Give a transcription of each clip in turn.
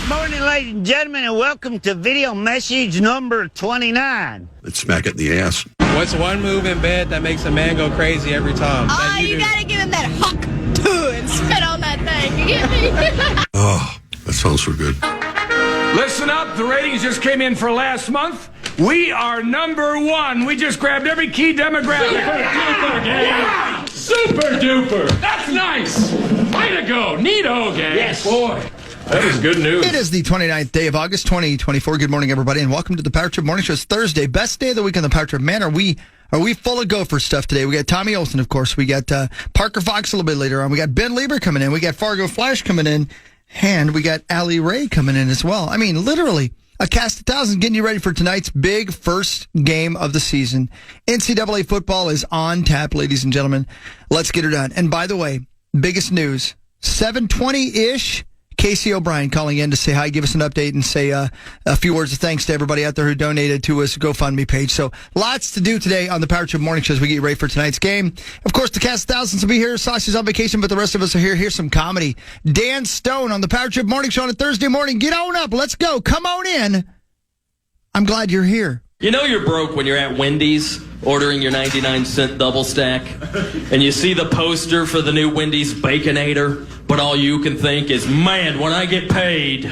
Morning, ladies and gentlemen, and welcome to video message number 29. Let's smack it in the ass. What's one move in bed that makes a man go crazy every time? Oh, you gotta give him that huck and spit on that thing. You get me? Oh, that sounds so good. Listen up, the ratings just came in for last month. We are number one. We just grabbed every key demographic. Super duper. That's nice. Way to go. Neato, gang. Yes. Boy, that is good news. It is the 29th day of August, 2024. Good morning, everybody, and welcome to the Power Trip Morning Show. It's Thursday, best day of the week on the Power Trip. Man, are we full of Gopher stuff today? We got Tommy Olson, of course. We got Parker Fox a little bit later on. We got Ben Lieber coming in. We got Fargo Flash coming in. And we got Allie Ray coming in as well. I mean, literally, a cast of thousands getting you ready for tonight's big first game of the season. NCAA football is on tap, ladies and gentlemen. Let's get her done. And by the way, biggest news, 7:20-ish, Casey O'Brien calling in to say hi, give us an update, and say a few words of thanks to everybody out there who donated to us GoFundMe page. So lots to do today on the Power Trip Morning Show as we get you ready for tonight's game. Of course, the cast of thousands will be here. Saucy's on vacation, but the rest of us are here. Here's some comedy. Dan Stone on the Power Trip Morning Show on a Thursday morning. Get on up. Let's go. Come on in. I'm glad you're here. You know you're broke when you're at Wendy's ordering your 99-cent double stack and you see the poster for the new Wendy's Baconator, but all you can think is, man, when I get paid.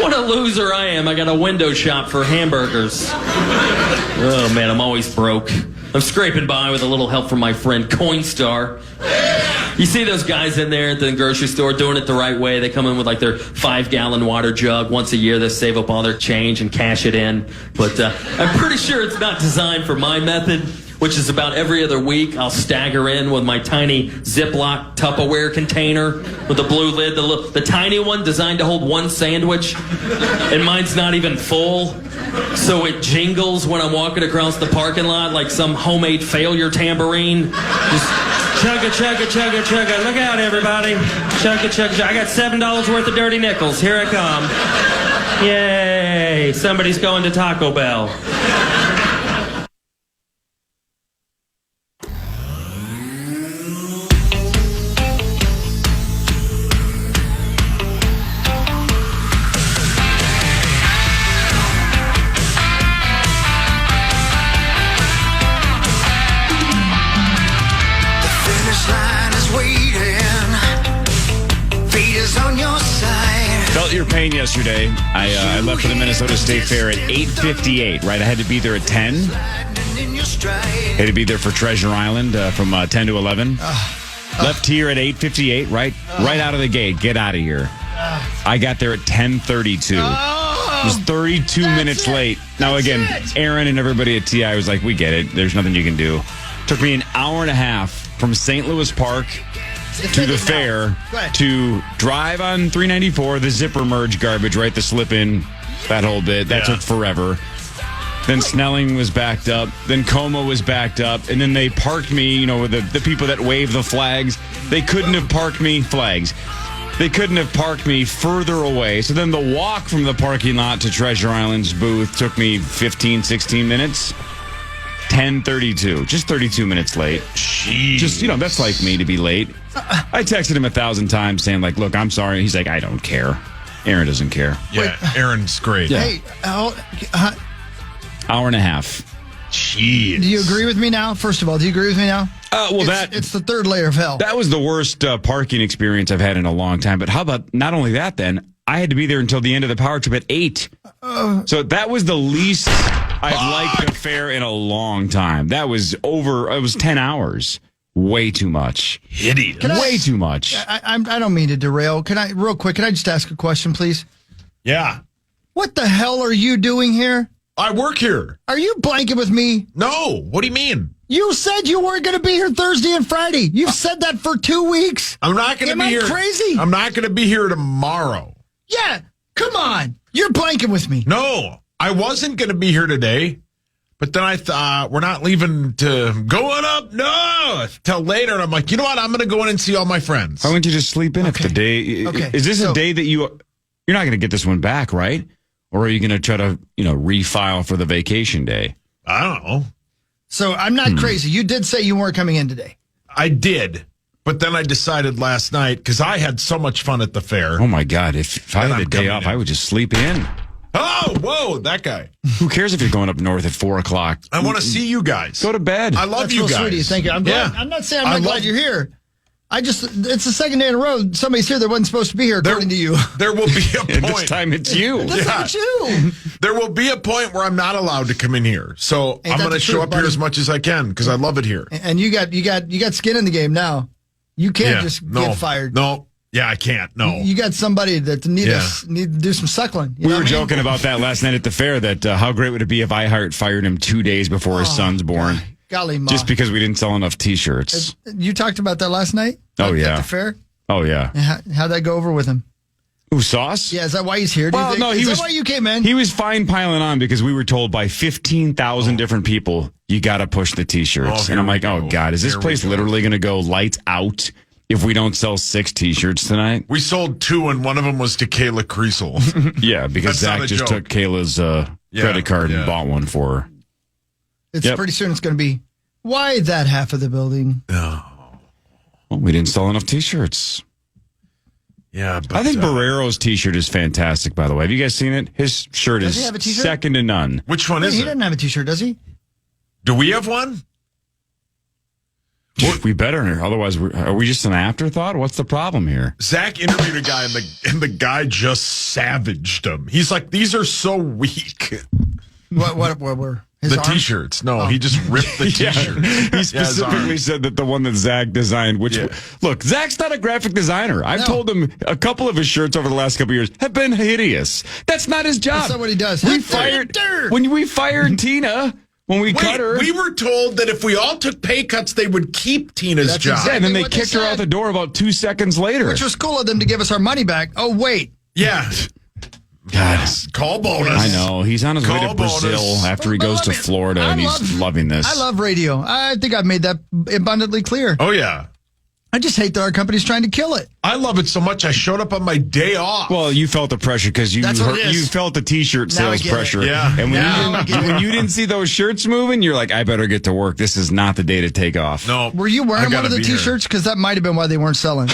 What a loser I am. I got a window shop for hamburgers. Oh, man, I'm always broke. I'm scraping by with a little help from my friend Coinstar. You see those guys in there at the grocery store doing it the right way. They come in with like their 5-gallon water jug. Once a year, they save up all their change and cash it in. But I'm pretty sure it's not designed for my method, which is about every other week. I'll stagger in with my tiny Ziploc Tupperware container with the blue lid, the tiny one designed to hold one sandwich, and mine's not even full. So it jingles when I'm walking across the parking lot like some homemade failure tambourine. Just chugga, chugga, chugga, chugga. Look out, everybody. Chugga, chugga, chugga. I got $7 worth of dirty nickels. Here I come. Yay. Somebody's going to Taco Bell. Felt your pain yesterday. I left for the Minnesota State Fair at 8:58, right? I had to be there at 10. Had to be there for Treasure Island from 10 to 11. Left here at 8:58, right out of the gate. Get out of here. I got there at 10:32. It was 32 minutes late. Now, again, Aaron and everybody at TI was like, we get it. There's nothing you can do. Took me an hour and a half from St. Louis Park to the fair to drive on 394, the zipper merge garbage, right? The slip in, that whole bit. That took forever. Then Snelling was backed up. Then Como was backed up. And then they parked me, with the people that wave the flags. They couldn't have parked me, flags. They couldn't have parked me further away. So then the walk from the parking lot to Treasure Island's booth took me 15, 16 minutes. 10:32, just 32 minutes late. Jeez. Just, that's like me to be late. I texted him 1,000 times saying, like, look, I'm sorry. He's like, I don't care. Aaron doesn't care. Yeah, Aaron's great. Yeah. Hey, hour and a half. Jeez. do you agree with me now? First of all, do you agree with me now? It's the third layer of hell. That was the worst parking experience I've had in a long time. But how about not only that then? I had to be there until the end of the power trip at 8. So that was the least I've liked the fair in a long time. That was it was 10 hours. Way too much. Hideous. Way too much. I don't mean to derail. Real quick, can I just ask a question, please? Yeah. What the hell are you doing here? I work here. Are you blanking with me? No. What do you mean? You said you weren't going to be here Thursday and Friday. You've said that for 2 weeks. I'm not going to be here. Am I crazy? I'm not going to be here tomorrow. Yeah. Come on. You're blanking with me. No. I wasn't going to be here today. But then I thought, we're not leaving to going up. No. Till later. And I'm like, you know what? I'm going to go in and see all my friends. Why wouldn't you just sleep in if the day... Okay. Is this a day that you're not going to get this one back, right? Or are you going to try to, refile for the vacation day? I don't know. So I'm not crazy. You did say you weren't coming in today. I did. But then I decided last night, because I had so much fun at the fair. Oh, my God. If I And had a I'm day coming off, in. I would just sleep in. Oh, whoa, that guy. Who cares if you're going up north at 4 o'clock? I want to see you guys. Go to bed. I love That's you real guys. sweet of you. Thank you. I'm glad. Yeah. I'm not saying I'm I not glad love- you're here. It's the second day in a row somebody's here that wasn't supposed to be here, according to you. There will be a And this point. time it's you. That's not you. There will be a point where I'm not allowed to come in here. So Ain't I'm that going to the show truth, up here buddy? as much as I can because I love it here. And you got skin in the game now. You can't just get fired. No. Yeah, I can't. No. You got somebody that need to do some suckling. You We know were what I mean? joking about that last night at the fair, that how great would it be if iHeart fired him 2 days before his son's born, Golly, Ma. just because we didn't sell enough T-shirts. You talked about that last night? Oh, At yeah. the fair? Oh, yeah. How'd that go over with him? Ooh, Sauce? Yeah, is that why he's here? Do you Well, think? no, Is he that was. why you came in? He was fine piling on because we were told by 15,000 different people, you got to push the T-shirts. Oh, and I'm here like, we oh go. God, is this Here we place go. literally going to go lights out if we don't sell 6 T-shirts tonight? We sold 2, and one of them was to Kayla Creasel. Yeah, because That's not Zach a just joke. took Kayla's credit card and bought one for her. It's Yep. pretty soon it's going to be, why that half of the building? Well, we didn't sell enough T-shirts. Yeah, but I think Barrero's T-shirt is fantastic, by the way. Have you guys seen it? His shirt Does he is have a T-shirt? second to none. which one is He it? doesn't have a T-shirt, does he? Do we have one? We better, otherwise, are we just an afterthought? What's the problem here? Zach interviewed a guy, and the guy just savaged him. He's like, "These are so weak." What were his The arms? T-shirts. No, he just ripped the T-shirt. He specifically said that the one that Zach designed, which, look, Zach's not a graphic designer. I've told him a couple of his shirts over the last couple of years have been hideous. That's not his job. That's not what he does. When we fired Tina, when we cut her. We were told that if we all took pay cuts, they would keep Tina's That's job. Yeah, and then they what they kicked her said. out the door about 2 seconds later. Which was cool of them to give us our money back. Oh, wait. Yeah. God. Call bonus. I know. He's on his way to Call bonus. Brazil after he goes to Florida, and he's loving this. I love radio. I think I've made that abundantly clear. Oh, yeah. I just hate that our company's trying to kill it. I love it so much. I showed up on my day off. Well, you felt the pressure because you That's what it is. you felt the T-shirt Now I sales get it. pressure. Yeah. And Now I get it. when you didn't see those shirts moving, you're like, I better get to work. This is not the day to take off. No. Were you I wearing one gotta of the be here. T-shirts? Because that might have been why they weren't selling.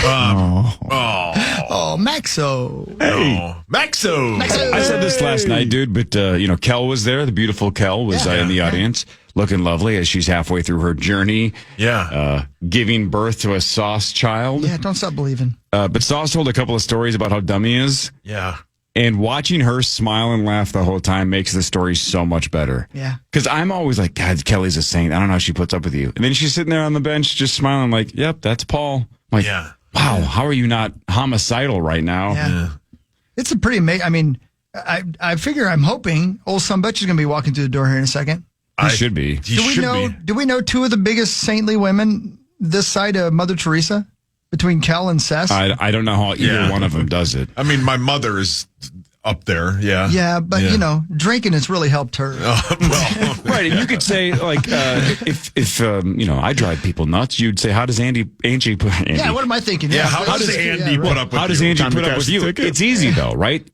Oh, Maxo. Hey. Maxo. I said this last night, dude, but Kel was there. The beautiful Kel was in the audience, looking lovely as she's halfway through her journey. Yeah. Giving birth to a Sauce child. Yeah, don't stop believing. But Sauce told a couple of stories about how dumb he is. Yeah. And watching her smile and laugh the whole time makes the story so much better. Yeah. Because I'm always like, God, Kelly's a saint. I don't know how she puts up with you. And then she's sitting there on the bench just smiling like, yep, that's Paul. I'm like, wow, how are you not homicidal right now? Yeah. It's a pretty amazing. I mean, I figure I'm hoping old son bitch is going to be walking through the door here in a second. He should be. Do we know two of the biggest saintly women this side of Mother Teresa? Between Kel and Sess? I don't know how either one of them does it. I mean, my mother is up there. Yeah. Yeah, but drinking has really helped her. Right, and you could say like, if I drive people nuts, you'd say, how does Angie put? Andy, Yeah, what am I thinking? Yeah, how does Andy put up with you? How does Angie Time to put up cash with the you? ticket. It's easy though, right?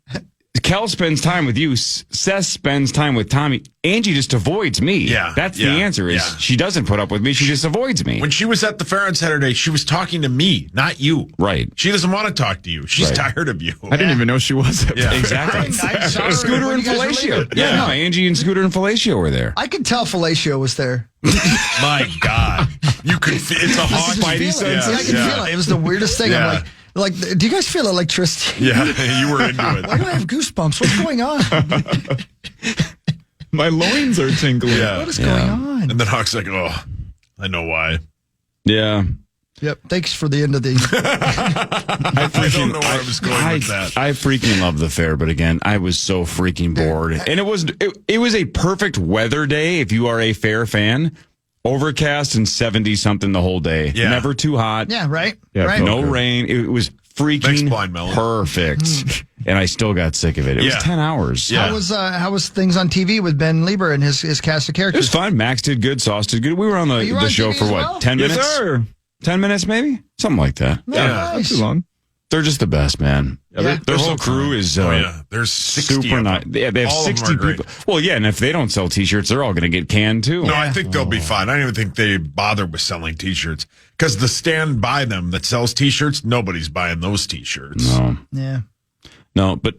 Kel spends time with you. Seth spends time with Tommy. Angie just avoids me. Yeah, that's the answer. Is she doesn't put up with me? She just avoids me. When she was at the fair on Saturday, she was talking to me, not you. Right. She doesn't want to talk to you. She's Right. tired of you. I didn't even know she was there. Yeah. Exactly. I saw her Scooter when and you guys were Fellatio. leaving. Yeah, no, Angie and Scooter and Fellatio were there. I could tell Fellatio was there. My God. You could feel it's a hawk. Spidey senses. I could feel it. It was the weirdest thing. Yeah. I'm like, do you guys feel electricity? Yeah, you were into it. Why do I have goosebumps? What's going on? My loins are tingling. Yeah. What is going on? And then Hawk's like, oh, I know why. Yeah. Yep. Thanks for the end of the. I don't know where I was going with that. I freaking love the fair, but again, I was so freaking bored. And it was a perfect weather day if you are a fair fan. Overcast and 70 something the whole day. Yeah. Never too hot. Yeah. Right. Yeah, right. no rain. It was Thanks, freaking Blind Melon. perfect. And I still got sick of it. It was 10 hours. Yeah. How was things on TV with Ben Lieber and his cast of It was characters? fun. Max did good. Sauce did good. We were on you were the on show TV for as what? well? 10 Yes, minutes? sir. 10 minutes maybe? Something like that. Yeah. Not too long. They're just the best, man. Yeah. Their whole crew is There's 60 super of nice. them. Yeah, they have All of them 60 are great. people. Well, yeah, and if they don't sell T-shirts, they're all going to get canned too. No, I think they'll be fine. I don't even think they bother with selling T-shirts because the stand by them that sells T-shirts, nobody's buying those T-shirts. No, but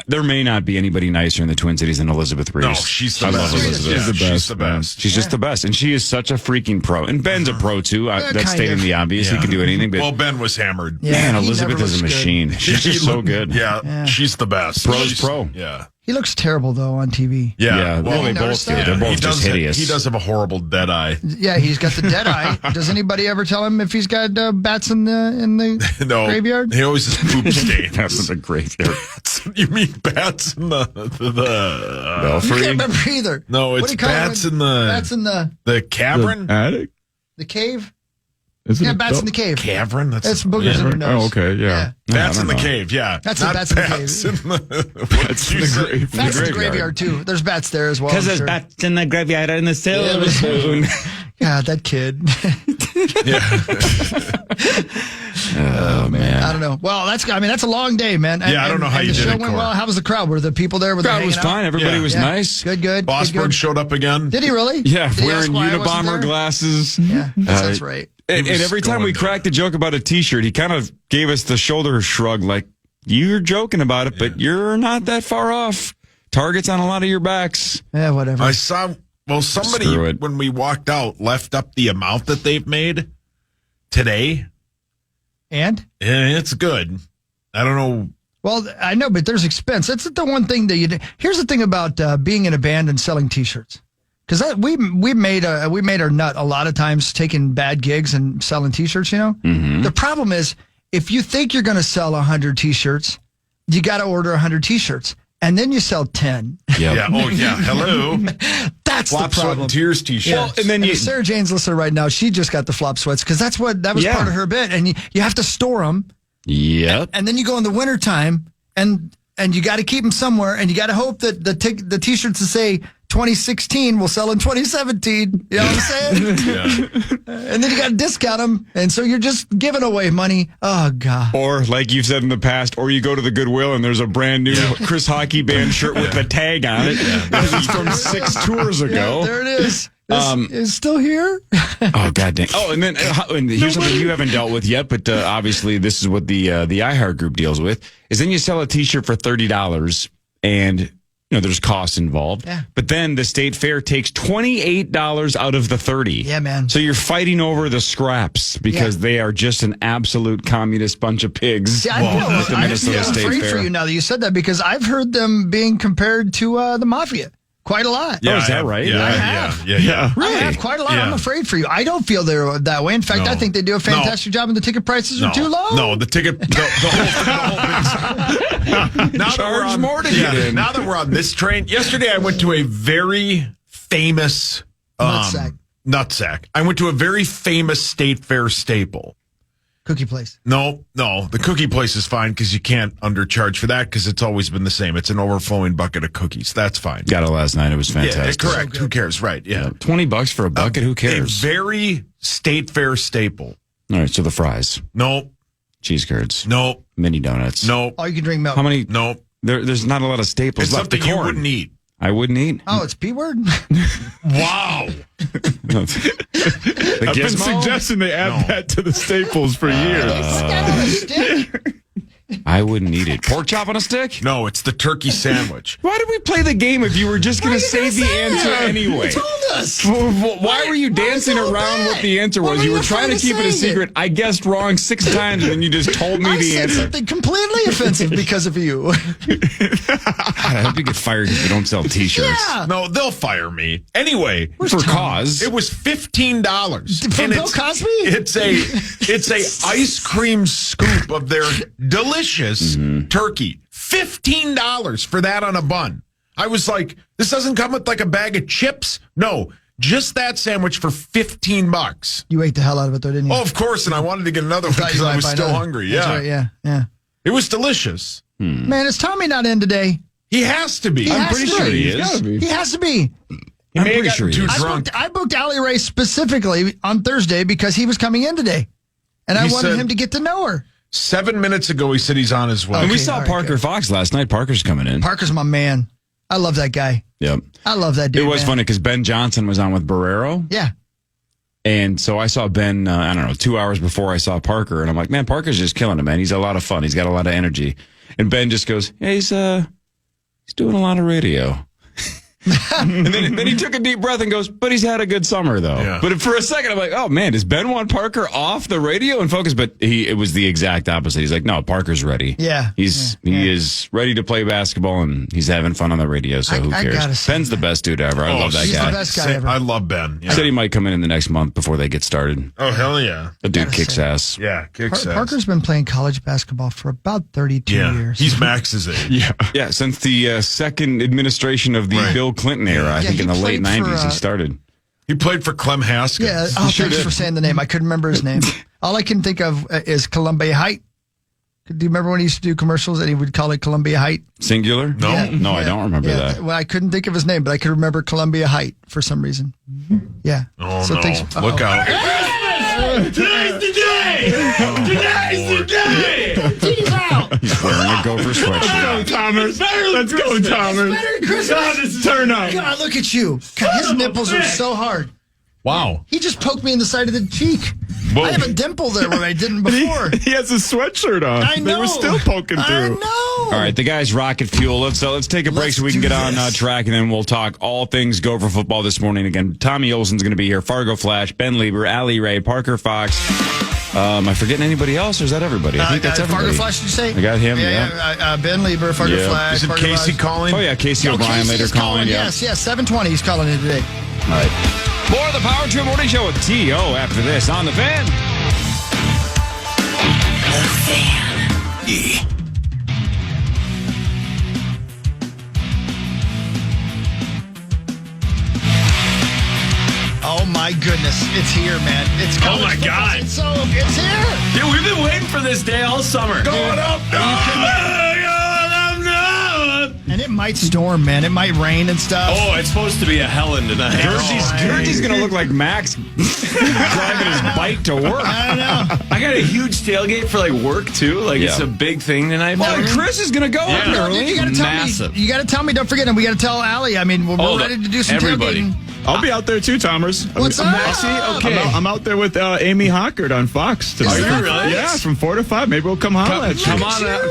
there may not be anybody nicer in the Twin Cities than Elizabeth Reese. No, she's the I best. love Elizabeth. Yeah, She's the best. she's the best. She's just the best, and she is such a freaking pro. And Ben's a pro too. That's stating the obvious. He can do anything. But Well, Ben was hammered. man, he Elizabeth never is a looks machine. She's just so good. Yeah, she's the best. Pro's She's- pro. Yeah. He looks terrible, though, on TV. Yeah, Well, they both noticed do. that? They're both he just does hideous. He does have a horrible dead eye. Yeah, he's got the dead eye. Does anybody ever tell him if he's got bats in the No, graveyard? He always has poop stains. That's the graveyard. You mean bats in the I Belfry. can't remember either. No, What it's do you call bats it? in the Bats in the cavern. Attic. the cave. Is Yeah, bats in the cave. Cavern. That's boogers in your nose. Oh, okay, yeah. Bats I in don't the know. cave. Yeah, That's Not the bats in the bats cave. in the Bats in the grave. Bats in the graveyard too. There's bats there as well. I'm sure. bats in the graveyard in the silver spoon. God, that kid. Oh man. I don't know. Well, that's a long day, man. And, Yeah, I don't know how and you the did show it, went Cory. well. How was the crowd? Were the people there? Were they Crowd was hanging out? fine. Everybody Yeah. was Yeah. nice. Good. Bossburn showed up again. Did he really? Yeah, Did he ask wearing why I wasn't Unabomber there? glasses. Yeah, that's right. And He was every time we going cracked a joke about a T-shirt, he kind of gave us the shoulder shrug, like you're joking about it, but you're not that far off. Target's on a lot of your backs. Yeah, whatever. I saw. Well, somebody Screw it. when we walked out left up the amount that they've made today. And? Yeah, it's good. I don't know. Well, I know, but there's expense. That's the one thing that you do. Here's the thing about being in a band and selling T-shirts. Because we made our nut a lot of times taking bad gigs and selling T-shirts, you know? Mm-hmm. The problem is, if you think you're going to sell 100 T-shirts, you got to order 100 T-shirts. And then you sell 10. Yep. Yeah. Oh, yeah. Hello. That's Flop, the sweat, problem. and tears T-shirt. Well, and then And you, if Sarah Jane's listening right now, she just got the flop sweats because that was Yeah. part of her bit. And you have to store them. yep. And then you go in the wintertime and you got to keep them somewhere. And you got to hope that the T-shirts that say 2016 will sell in 2017. You know what I'm saying? And then you got to discount them. And so you're just giving away money. Oh, God. Or like you've said in the past, or you go to the Goodwill and there's a brand new Chris Hockey Band shirt with the tag on it. This is from 6 tours ago. Yeah, there it is. Is still here? Oh, God dang. Oh, and then and here's something you haven't dealt with yet, but obviously this is what the iHeart Group deals with, is then you sell a T-shirt for $30 and there's costs involved. Yeah. But then the state fair takes $28 out of the $30. Yeah, man. So you're fighting over the scraps because they are just an absolute communist bunch of pigs. Yeah, I know. at the I'm Minnesota State afraid Fair. for you now that you said that because I've heard them being compared to the mafia quite a lot. Oh, is I that have- right? Yeah, I yeah, have. yeah. I have quite a lot. Yeah. I'm afraid for you. I don't feel they're that way. In fact, No. I think they do a fantastic job and the ticket prices are too low. No, the ticket, the whole thing. Now that we're Charge on- more to get in. Now that we're on this train, yesterday I went to a very famous nutsack. I went to a very famous state fair staple. Cookie place. No, the cookie place is fine because you can't undercharge for that because it's always been the same. It's an overflowing bucket of cookies. That's fine. Got it last night. It was Yeah, fantastic. correct. Who cares? Right. Yeah. $20 for a bucket. Who cares? A very state fair staple. All right. So the fries, No, cheese curds, no, mini donuts. no, Oh, you can drink milk. How many? no. There's not a lot of staples It's left. The something you corn. wouldn't eat. I wouldn't eat. Oh, it's P word? Wow. The I've been gizmo? suggesting they add that to the staples for years. It's got on a stick. I wouldn't eat it. Pork chop on a stick? No, it's the turkey sandwich. Why did we play the game if you were just going to say the answer anyway? You told us. Why were you dancing so around bad? what the answer What was? were You you were trying to afraid of keep it a saying secret. I guessed wrong 6 times, and then you just told me I the said answer. something completely offensive because of you. God, I hope you get fired if you don't sell T-shirts. Yeah. No, they'll fire me. Anyway, For cause. it was $15. From And Bill it's- Cosby? It's a ice cream scoop of their delicious turkey. $15 for that on a bun. I was like, this doesn't come with like a bag of chips? No, just that sandwich for $15. You ate the hell out of it, though, didn't you? Oh, of course, and I wanted to get another one because I was still hungry. That's Yeah. right, yeah. It was delicious. Man, is Tommy not in today? He has to be. He I'm has pretty to sure be. he is. He has to be. He I'm may have pretty sure gotten he too is. drunk. I booked Allie Ray specifically on Thursday because he was coming in today. And I He wanted said- him to get to know her. 7 minutes ago, he said he's on his way. And we Okay, saw all right, Parker good. Fox last night. Parker's coming in. Parker's my man. I love that guy. Yep. I love that dude. It was man. funny because Ben Johnson was on with Barrero. Yeah. And so I saw Ben, 2 hours before I saw Parker. And I'm like, man, Parker's just killing it, man. He's a lot of fun. He's got a lot of energy. And Ben just goes, yeah, he's doing a lot of radio. And then he took a deep breath and goes, but he's had a good summer, though. Yeah. But for a second, I'm like, oh, man, does Ben want Parker off the radio and focus? But it was the exact opposite. He's like, no, Parker's ready. Yeah. He is ready to play basketball, and he's having fun on the radio, so who I cares? gotta say Ben's the best dude ever. I love that he's guy. the best guy ever. I love Ben. Yeah. Said he might come in the next month before they get started. Oh, hell yeah. The dude Gotta kicks say. ass. Yeah, kicks ass. Parker's been playing college basketball for about 32 years. He's Max's age. Yeah, since the second administration of the Right. Bill Clinton era, I Yeah, think in he the late played for, 90s he started. He played for Clem Haskins. Yeah. Oh, thanks for saying the name. I couldn't remember his name. All I can think of is Columbia Height. Do you remember when he used to do commercials and he would call it Columbia Height? Singular? No. Yeah. No, I Yeah. don't remember Yeah. that. Well, I couldn't think of his name, but I could remember Columbia Height for some reason. Yeah. Oh, So no. thanks- Look out. Today's the day! Today's the day! He's wearing a Gopher sweatshirt. Thomas. Let's go, Thomas. Turn up. God, look at you. God, his nipples are so hard. Wow. He just poked me in the side of the cheek. Whoa. I have a dimple there where I didn't before. He has a sweatshirt on. I know. They were still poking I through. know. All right, the guys rocket fuel. Let's take a break Let's so we can do get on this. track, and then we'll talk all things Gopher football this morning. Again, Tommy Olson's going to be here, Fargo Flash, Ben Lieber, Allie Ray, Parker Fox. Am I forgetting anybody else, or is that everybody? I think that's everybody. Fargo Flash, did you say? I got him, Ben Lieber, Fargo Yeah. Flash. Is it Fargo Casey Flash. calling? Oh, yeah, Casey Oh, O'Brien Casey later is calling. Yeah. Yes, 7:20. He's calling in today. All right. More of the Power Trip Morning Show with T.O. after this on the Fan. Oh my goodness, it's here, man! It's college my football. God. It's here. Yeah, we've been waiting for this day all summer. Going up. And it might storm, man. It might rain and stuff. Oh, it's supposed to be a Helen tonight. Jersey's going to look like Max driving his bike to work. I know. I got a huge tailgate for like work too. Like it's Yeah. a big thing tonight. Well, for me. Chris is going to go up Yeah. early. Dude, you gotta tell Massive. me. You gotta tell me. Don't forget, and we gotta tell Allie. I mean, we're ready to do some everybody. tailgating. I'll be out there too, Thomas. What's up? Okay. I'm out there with Amy Hockert on Fox tonight. Is that right? Yeah, from 4 to 5. Maybe we'll come holler at you.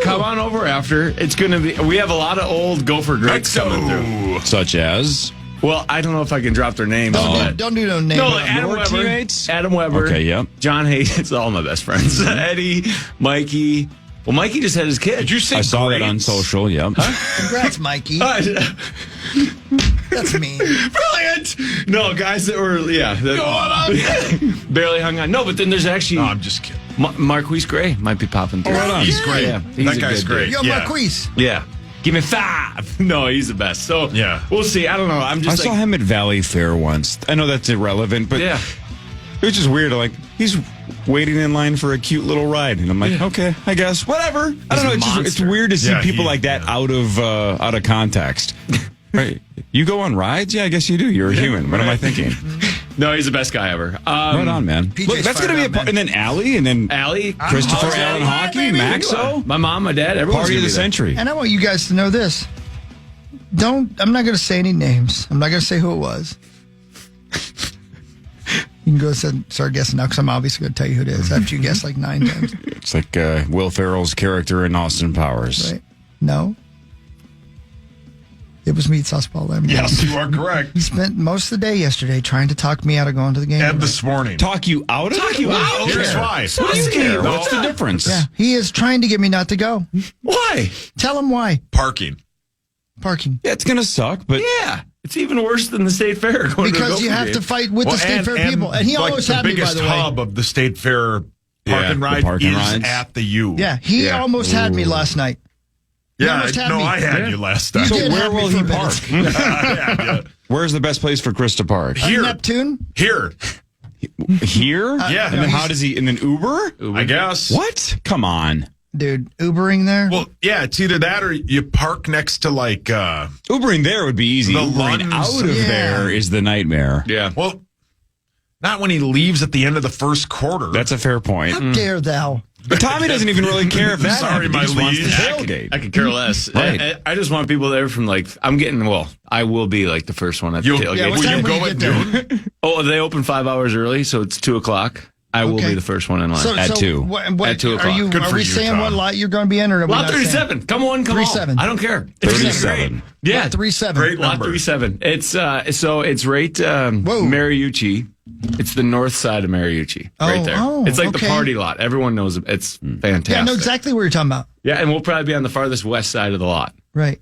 Come on over after. It's gonna be. We have a lot of old Gopher greats coming through. Such as? Well, I don't know if I can drop their names. Don't do no name. No, Adam Your Weber. teammates? Adam Weber. Okay, yep. John Hayes. It's all my best friends. Eddie, Mikey. Well, Mikey just had his kid. Did you say I saw that on greats? social, yep. Congrats, Mikey. That's mean. Brilliant. No, guys that were, barely hung on. No, but then there's actually No, I'm just kidding. Marquise Gray might be popping through. right on. He's great. Yeah, he's that a guy's good great. dude. Yo, Yeah. Marquise. Yeah. Give me 5. No, he's the best. So, Yeah. we'll see. I don't know. I'm I just saw him at Valley Fair once. I know that's irrelevant, but Yeah. it was just weird. Like, he's waiting in line for a cute little ride. And I'm like, okay, I guess. Whatever. I don't know. It's monster. weird to see Yeah, people like that out of context. Right. You go on rides? Yeah, I guess you do. You're a human. What am I thinking? No, he's the best guy ever. Right on, man. PJ's Look, that's going to be a fired part. up, And then Allie, and then Allie, Christopher Allie, Allen Hockey, baby. Maxo. my mom, my dad, everyone's Party of gonna the be there. century. And I want you guys to know this. I'm not going to say any names. I'm not going to say who it was. You can go start guessing now because I'm obviously going to tell you who it is after you guess like 9 times. It's like Will Ferrell's character in Austin Powers. Right? No. It was Meatsauce Paul Lemon. Yes, you are correct. He spent most of the day yesterday trying to talk me out of going to the game. And tonight. this morning. Talk you out of it? Here's why. What do you care? No. What's the difference? Yeah, he is trying to get me not to go. Why? Tell him why. Parking. Parking. Yeah, it's going to suck, but Yeah. It's even worse than the State Fair. Going Because to you have to fight with the State Fair people. And he like almost the had me, by biggest the way. hub of the State Fair Yeah, parking the ride parking is rides. at the U. Yeah, he almost had me last night. Yeah, almost had me. I had you last time. You So did where have me will for he a minute. park? Yeah. Where's the best place for Chris to park? Here. Neptune? Here. Here? Yeah. And then how does he? And then Uber? I guess. What? Come on. Dude, Ubering there? Well, yeah, it's either that or you park next to like Ubering there would be easy. The Ubering Lunds. out of Yeah. there is the nightmare. Yeah. well, Not when he leaves at the end of the first quarter. That's a fair point. How dare thou? But Tommy doesn't even really care if that Sorry, happens. my He just wants to liege. tailgate. I could care less. Right. I just want people there from I will be like the first one at the tailgate. Yeah, what time will you get there? Oh, they open 5 hours early, so it's 2:00. I will Okay. be the first one in line. At 2. At 2 o'clock. Are we saying what lot you're going to be in? Or Lot 37. Come on, come 37. on. I don't care. 37. Yeah, Lot 37. Great Lot number. 37. It's it's right Mariucci. It's the north side of Mariucci, right there. Oh, it's like the okay. party lot. Everyone knows it. It's fantastic. Yeah, I know exactly what you're talking about. Yeah, and we'll probably be on the farthest west side of the lot. Right.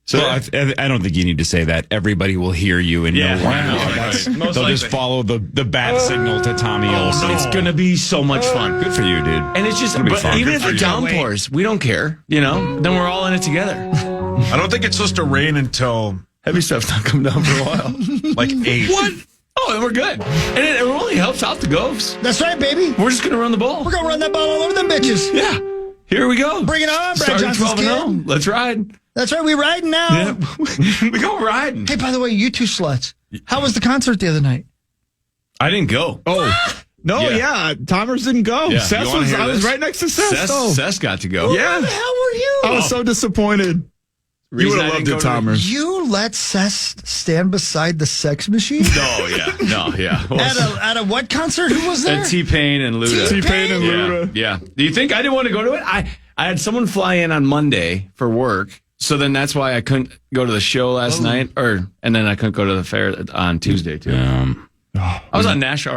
So Well, I don't think you need to say that. Everybody will hear you and Yeah. know why. Wow. That's- Most They'll just likely. follow the bat signal to Tommy Olson. it's gonna be so much fun. Good for you, dude. And it's just, It'll be but fun. even Good if for it you. downpours, we don't care. Then we're all in it together. I don't think it's supposed to rain until Heavy stuff's not coming down for a while. like 8. What? Oh, then we're good. And it only helps out the Gophs. That's right, baby. We're just gonna run the ball. We're going to run that ball all over them bitches. Yeah. Here we go. Bring it on, Brad Starting Johnson's 12-0. kid. Let's ride. That's right. We riding now. Yeah. We go riding. Hey, by the way, you two sluts. How was the concert the other night? I didn't go. Oh, no, Yeah. Thomas didn't go. Yeah. Seth You wanna hear I was this? right next to Seth. Seth got to go. Yeah. Where the hell were you? I was so disappointed. You Reason would I have loved didn't it, go to the- Thomas. You let Seth stand beside the sex machine? No, yeah. No, yeah. At a what concert? Who was there? And T-Pain and Luda. T-Pain and Yeah, Luda. yeah. Do you think I didn't want to go to it? I had someone fly in on Monday for work, so then that's why I couldn't go to the show last night, and then I couldn't go to the fair on Tuesday too. I was on Nashville.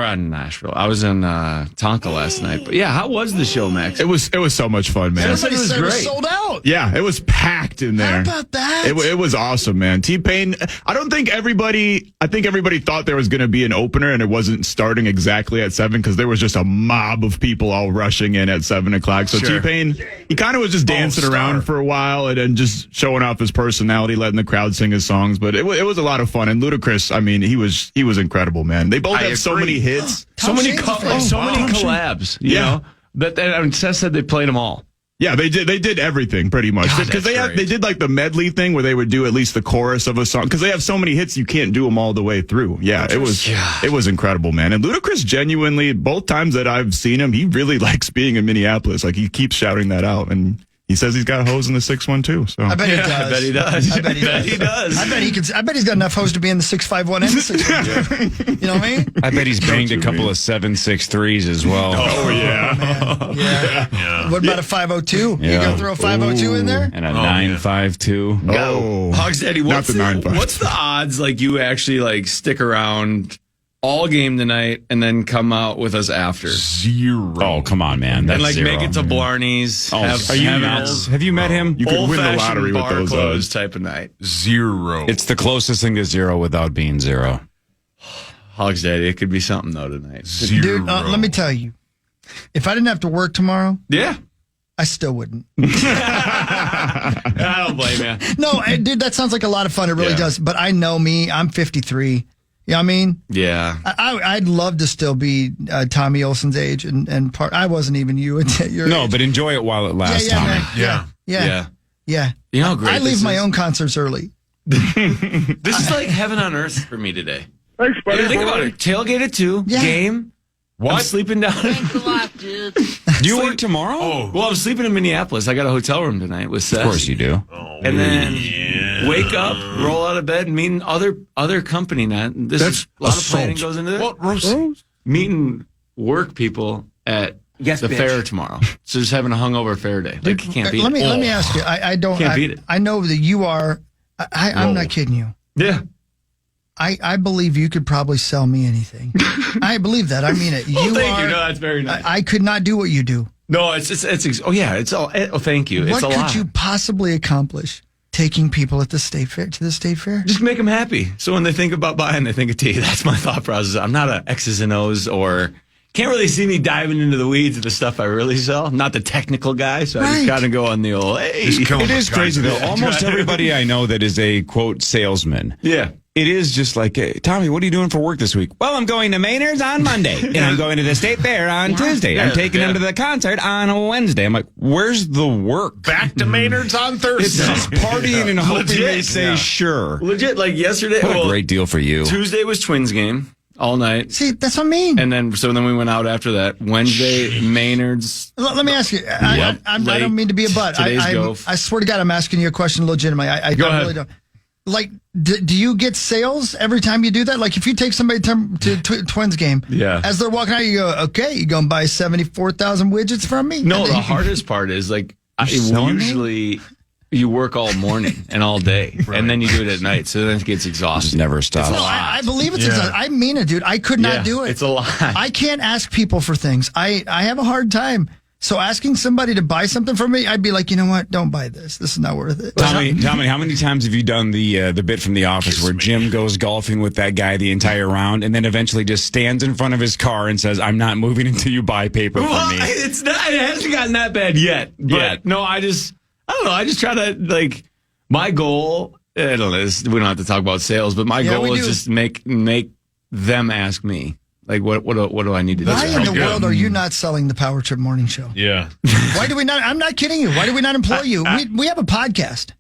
I was in Tonka last night. But yeah, how was the show, Max? It was so much fun, man. Everybody it was said it was great. sold out. Yeah, it was packed in there. How about that? It was awesome, man. T-Pain, I think everybody thought there was going to be an opener and it wasn't starting exactly at 7 because there was just a mob of people all rushing in at 7 o'clock. So Sure. T-Pain, he kind of was just dancing around for a while and then just showing off his personality, letting the crowd sing his songs. But it was a lot of fun. And Ludacris, I mean, he was incredible, man. They both had so many hits. so many Shane's collabs. You know, but Seth said they played them all. Yeah, they did everything pretty much God, because that's great. they did like the medley thing where they would do at least the chorus of a song because they have so many hits you can't do them all the way through. Yeah, it was incredible, man. And Ludacris genuinely, both times that I've seen him, he really likes being in Minneapolis. Like he keeps shouting that out, and he says he's got a hose in the 612. So I bet he does. I bet he does. I bet he does. I bet he's got enough hose to be in the 651 and the 612. You know what I mean? I bet he's banged a couple of 7.63s as well. Oh yeah. Yeah. What about a 502? You gonna throw a 502 in there? And a 952. Oh, Hogs Daddy, not the 9.5. what's the odds you actually stick around all game tonight and then come out with us after? 0. Oh, come on, man. That's And zero. make it to Blarney's. Oh, have you met him? You could win the lottery with those clothes odds. type of night. 0. It's the closest thing to zero without being zero. Hogs Daddy, it could be something though tonight. 0. Dude, let me tell you. If I didn't have to work tomorrow, Yeah. I still wouldn't. I don't blame you. No, dude, that sounds like a lot of fun. It really Yeah. does. But I know me. I'm 53. You know what I mean? Yeah. I'd love to still be Tommy Olson's age and part. I wasn't even you at your No, age. but enjoy it while it lasts, yeah, Tommy. man. Yeah. Yeah. Yeah. You know how great I leave this my is? own concerts early. This is like heaven on earth for me today. Thanks, buddy. Think about it. Tailgate at 2, Yeah. game. I'm sleeping down. You work tomorrow? Oh, Well, I'm sleeping in Minneapolis. I got a hotel room tonight with Seth. Of course you do. And then wake up, roll out of bed, meeting other company. Now, this is a lot of planning goes into that. Meeting work people at the fair tomorrow. So just having a hungover fair day. Like, you can't beat Let me it. ask you. I don't. Can't beat it. I know that you are. I'm not kidding you. Yeah. I believe you could probably sell me anything. I believe that. I mean it. Well, thank you. No, that's very nice. I could not do what you do. No, it's oh yeah, it's all. Oh, thank you. What It's a could lot. you possibly accomplish taking people at the state fair to the state fair? Just make them happy. So when they think about buying, they think of tea. That's my thought process. I'm not a X's and O's or can't really see me diving into the weeds of the stuff I really sell. I'm not the technical guy, so I just Right. kind of go on the old. Hey, It is crazy, though. Almost everybody I know that is a, quote, salesman. yeah. It is just like, hey, Tommy, what are you doing for work this week? Well, I'm going to Maynard's on Monday, and I'm going to the State Fair on Tuesday. I'm taking him to the concert on Wednesday. I'm like, where's the work? back to Maynard's on Thursday. It's just partying and hoping they Legit. say sure. Legit, like yesterday. What a great deal for you. Tuesday was Twins game. all night. See, that's what I mean. And then we went out after that. Wednesday, Maynard's. Let me ask you. I don't mean to be a butt. I swear to God, I'm asking you a question legitimately. I really don't. Like, do you get sales every time you do that? Like, if you take somebody to Twins game, as they're walking out, you go, okay, you going to buy 74,000 widgets from me? No, the hardest part is, like, usually you work all morning and all day, and then you do it at night, so then it gets exhausting. It never stops. No, I believe it's exhausting. I mean it, dude. I could not do it. It's a lot. I can't ask people for things. I have a hard time. So asking somebody to buy something from me, I'd be like, you know what? Don't buy this. This is not worth it. Tommy, how many times have you done the bit from The Office where Jim goes golfing with that guy the entire round and then eventually just stands in front of his car and says, "I'm not moving until you buy paper for me"? It hasn't gotten that bad yet. But no, I don't know. I just try to, like, my goal, I don't know, we don't have to talk about sales, but my goal is just make them ask me. Like, what do I need to do? Why in the world are you not selling the Power Trip Morning Show? Yeah. Why do we not? I'm not kidding you. Why do we not employ you? We have a podcast.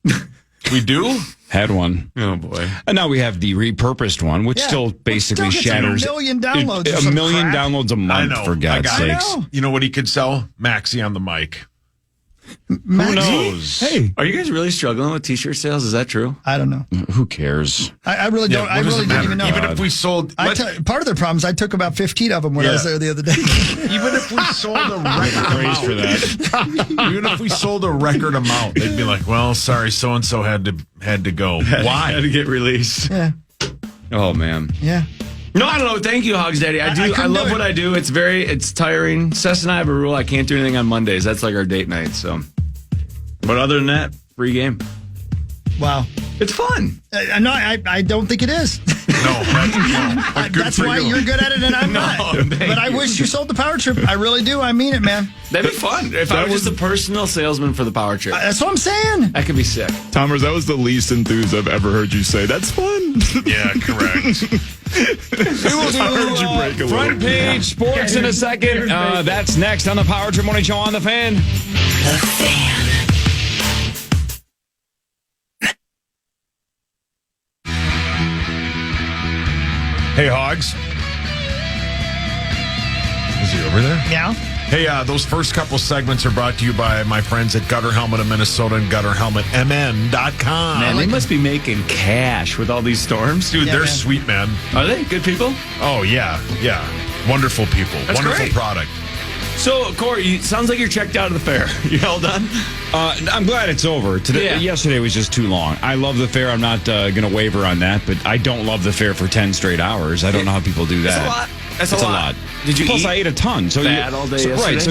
We do? Had one. Oh, boy. And now we have the repurposed one, which still basically shatters. A million downloads. A million downloads a month, for God's sakes. You know what he could sell? Maxie on the mic. Who knows? Hey, are you guys really struggling with T-shirt sales? Is that true? I don't know. Who cares? I really don't. I really don't even know. Even if we sold, part of the problem is I took about 15 of them when I was there the other day. Even if we sold a record amount for that. Even if we sold a record amount, they'd be like, "Well, sorry, so and so had to go. Why? Had to get released." Yeah. Oh man. Yeah. No, I don't know. Thank you, Hogs Daddy. I love what I do. It's tiring. Sess and I have a rule. I can't do anything on Mondays. That's like our date night. So, but other than that, free game. Wow. It's fun. No, I don't think it is. That's why you're good at it and I'm not. But I wish you sold the Power Trip. I really do. I mean it, man. That'd be fun. If I was just a personal salesman for the Power Trip. That's what I'm saying. That could be sick. Tomers, that was the least enthused I've ever heard you say. That's fun. Yeah, correct. We will do front page sports in a second. That's next on the Power Trip Morning Show on The Fan. The Fan. Hey, Hogs. Is he over there? Yeah. Hey, those first couple segments are brought to you by my friends at Gutter Helmet of Minnesota and GutterHelmetMN.com. Man, they must be making cash with all these storms. Dude, they're sweet, man. Are they good people? Oh, yeah. Yeah. Wonderful people. That's Wonderful great. product. So, Cory, sounds like you're checked out of the fair. You all done? I'm glad it's over. Yesterday was just too long. I love the fair. I'm not going to waver on that, but I don't love the fair for 10 straight hours. I don't know how people do that. That's a lot. That's a lot. Did you Plus, I ate a ton. So all day yesterday? Right, so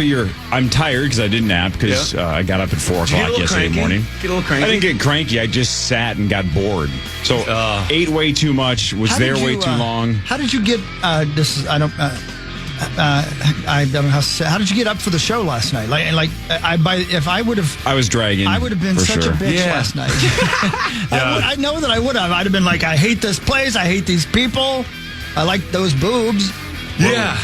I'm tired because I didn't nap because I got up at 4 o'clock yesterday morning. Get a little cranky? I didn't get cranky. I just sat and got bored. So ate way too much, was there way too long. How did you get, I don't know how to say. How did you get up for the show last night? I was dragging. I would have been such a bitch last night. I know that I would have. I'd have been like, I hate this place. I hate these people. I like those boobs. Yeah,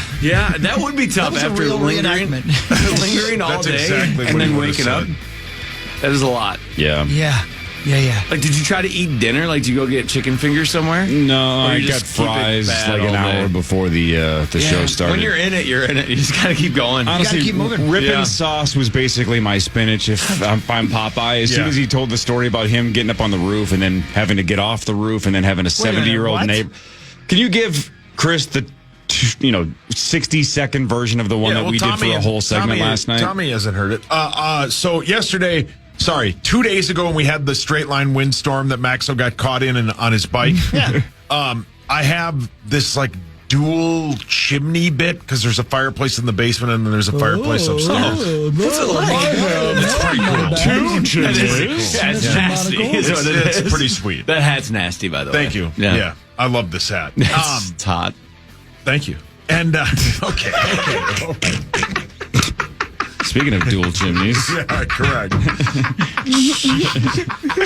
that would be tough after lingering all day exactly and then waking up. That is a lot. Yeah. Like, did you try to eat dinner? Like, did you go get chicken fingers somewhere? No, I got fries like an hour before the show started. When you're in it, you're in it. You just got to keep going. Honestly, you gotta keep moving. Rippin' sauce was basically my spinach if I'm Popeye. As soon as he told the story about him getting up on the roof and then having to get off the roof and then having a 70-year-old neighbor. Can you give Chris the 60-second version of the one that we did for a whole segment last night? Tommy hasn't heard it. So yesterday... 2 days ago when we had the straight line windstorm that Maxo got caught in on his bike. I have this like dual chimney bit because there's a fireplace in the basement and then there's a fireplace upstairs. What's it like? It's pretty cool. 2 chimneys. That's nasty. It's pretty sweet. That hat's nasty, by the way. Thank you. Yeah. I love this hat. It's hot. Thank you. And okay. Speaking of dual chimneys. Yeah, correct.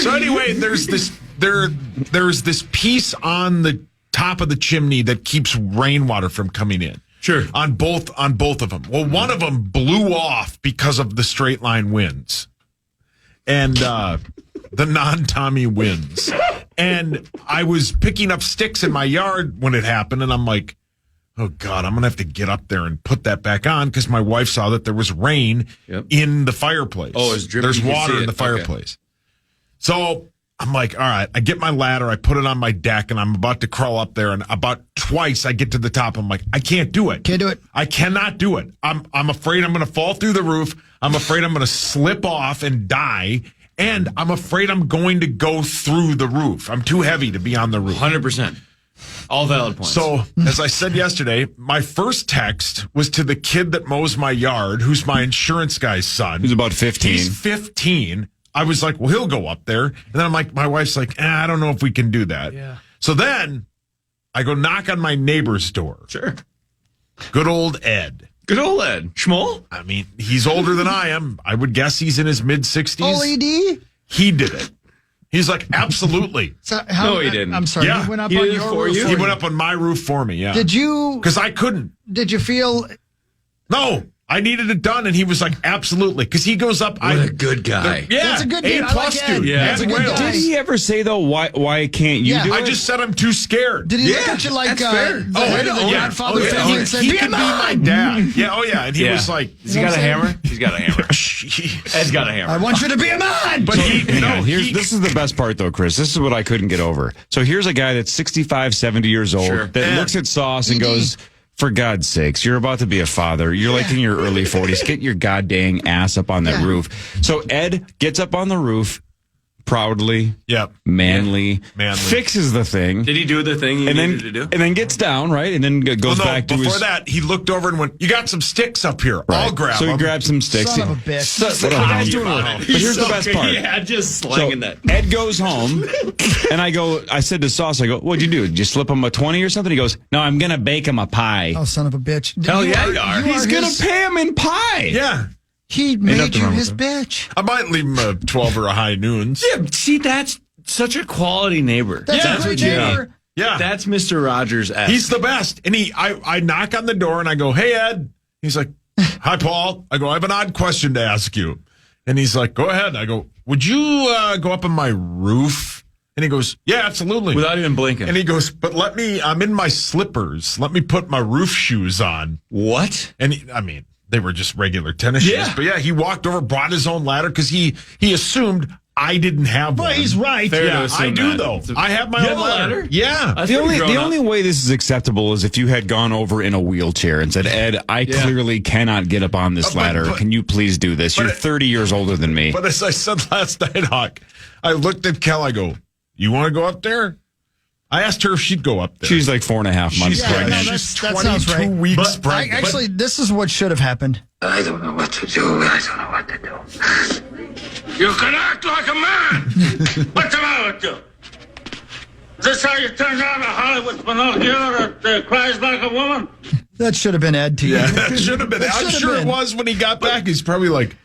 So anyway, there's this piece on the top of the chimney that keeps rainwater from coming in. Sure. On both of them. Well, one of them blew off because of the straight line winds. And the non-Tommy winds. And I was picking up sticks in my yard when it happened, and I'm like, oh, God, I'm going to have to get up there and put that back on because my wife saw that there was rain in the fireplace. Oh, it's dripping. There's water in the fireplace. So I'm like, all right, I get my ladder, I put it on my deck, and I'm about to crawl up there. And about twice I get to the top. I'm like, I can't do it. Can't do it. I cannot do it. I'm afraid I'm going to fall through the roof. I'm afraid I'm going to slip off and die. And I'm afraid I'm going to go through the roof. I'm too heavy to be on the roof. 100%. All valid points. So, as I said yesterday, my first text was to the kid that mows my yard, who's my insurance guy's son. He's about 15. He's 15. I was like, well, he'll go up there. And then I'm like, my wife's like, I don't know if we can do that. Yeah. So then I go knock on my neighbor's door. Sure. Good old Ed. Good old Ed. Schmoll? I mean, he's older than I am. I would guess he's in his mid-60s. OED? He did it. He's like, absolutely. So No, he didn't. I'm sorry. Yeah. He went up He on did it your for roof. you? He went up on my roof for me, yeah. Did you? Because I couldn't. Did you feel? No, I needed it done, and he was like, absolutely. Because he goes up. What a good guy. Yeah, That's a good dude. A I plus like Ed. dude. Yeah. That's a good Wales. guy. Did he ever say, though, why can't you Yeah. do it? I just said I'm too scared. Did he look at you like that's fair. the head of the Godfather family and said, he "Be a could be my man"? dad. Yeah, oh yeah, and he Yeah. was like, Has he got a hammer? He's got a hammer. Jeez. Ed's got a hammer. I want you to be a man. But he, Hang no, on, this is the best part, though, Chris. This is what I couldn't get over. So here's a guy that's 65, 70 years old Sure. that looks at Sauce and goes, for God's sakes, you're about to be a father. You're like in your early 40s. Get your goddamn ass up on that roof. So Ed gets up on the roof proudly, manly, fixes the thing. Did he do the thing he needed to do? And then gets down, right? And then goes back to his... Before that, he looked over and went, you got some sticks up here. I'll grab So them. he grabbed some sticks. Son of a bitch. So, what are you guys doing with it? But here's the best part. Yeah, just slanging that. Ed goes home, and I said to Sauce, I go, what'd you do? Did you slip him a 20 or something? He goes, no, I'm going to bake him a pie. Oh, son of a bitch. Hell yeah, you are. He's going to pay him in pie. Yeah. He made you his bitch. I might leave him a 12 or a high noons. Yeah, see, that's such a quality neighbor. That's a great neighbor. Yeah. That's Mr. Rogers-esque. He's the best. And I knock on the door and I go, hey, Ed. He's like, hi, Paul. I go, I have an odd question to ask you. And he's like, go ahead. I go, would you go up on my roof? And he goes, yeah, absolutely. Without even blinking. And he goes, but I'm in my slippers. Let me put my roof shoes on. What? And they were just regular tennis shoes. But yeah, he walked over, brought his own ladder because he assumed I didn't have one. Well, he's right. Fair to Yeah, assume I do that. though. I have my own ladder. Yeah. That's The pretty grown up. only way this is acceptable is if you had gone over in a wheelchair and said, Ed, I clearly cannot get up on this ladder. Can you please do this? You're 30 years older than me. But as I said last night, Hawk, I looked at Kel. I go, you want to go up there? I asked her if she'd go up there. She's like 4.5 months pregnant. She's that sounds 22 right. weeks But pregnant. actually, this is what should have happened. I don't know what to do. I don't know what to do. You can act like a man. What's the matter with you? Is this how you turn down a Hollywood Pinocchio that cries like a woman? That should have been Ed to you. Yeah, that should have been. That I'm should have sure been. it was when he got back. He's probably like,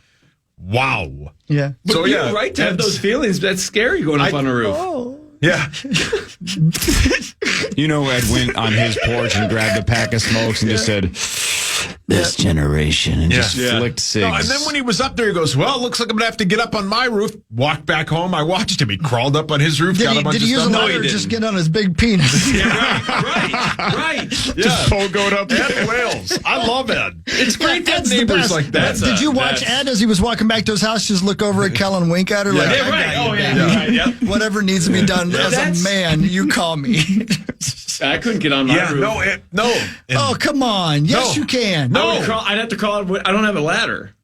wow. Yeah. But So, you're yeah, right to have Ed's- those feelings. That's scary going up on a roof. Yeah. You know, Ed went on his porch and grabbed a pack of smokes and just said, this generation, and just flicked cigs. No, and then when he was up there, he goes, well, it looks like I'm going to have to get up on my roof. Walked back home. I watched him. He crawled up on his roof, got a bunch Did of he use a stuff. ladder or just get on his big penis? Right. Just pogoed up Ed Wales. I love Ed. It's great to have Ed's the neighbors best. like that. Did you watch Ed as he was walking back to his house? Just look over at Kel and wink at her like, Yeah, I right. got you, Oh, yeah. baby. Right, yep. Whatever needs to be done as That's- a man, you call me. I couldn't get on my Yeah, roof. no. Oh, come on. Yes, No. you can. I'd have to crawl out. I don't have a ladder.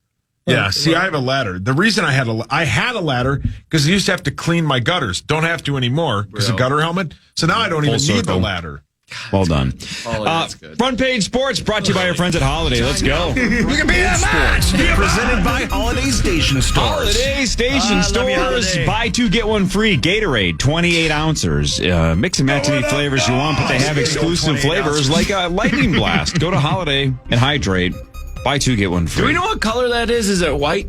Yeah, see, I have a ladder. The reason I had a ladder because I used to have to clean my gutters. Don't have to anymore because of gutter helmet. So now I don't even need the ladder. Well done. That's good. Front Page Sports brought to you by our friends at Holiday. Let's go. You can be a man. Presented by Holiday Station Stores. Holiday Station love you, Stores. Holiday. Buy two, get one free. Gatorade, 28 ounces. Mix and match any flavors you want, but they have exclusive flavors like a Lightning Blast. Go to Holiday and hydrate. Buy two, get one free. Do we know what color that is? Is it white?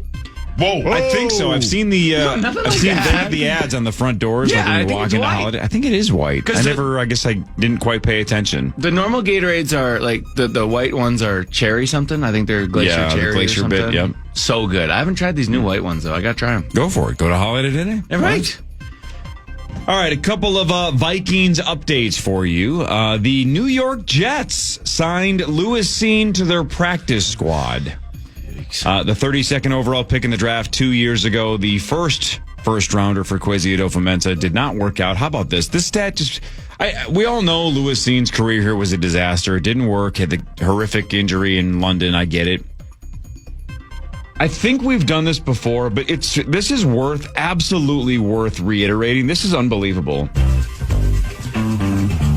Whoa. I think so. I've seen the nothing I've like seen that. the ads on the front doors Yeah, I when you think walk it's into white. Holiday. I think it is white. I guess I didn't quite pay attention. The normal Gatorades are like the white ones are cherry something. I think they're glacier Yeah, the cherry glacier or something. bit, yep. So good. I haven't tried these new white ones though. I got to try them. Go for it. Go to Holiday today. Right. All right, a couple of Vikings updates for you. The New York Jets signed Lewis Cine to their practice squad. The 32nd overall pick in the draft 2 years ago, the first rounder for Kwesi Adofo-Mensah did not work out. How about this? This stat just... we all know Lewis Cine's career here was a disaster. It didn't work. Had the horrific injury in London. I get it. I think we've done this before, but this is absolutely worth reiterating. This is unbelievable.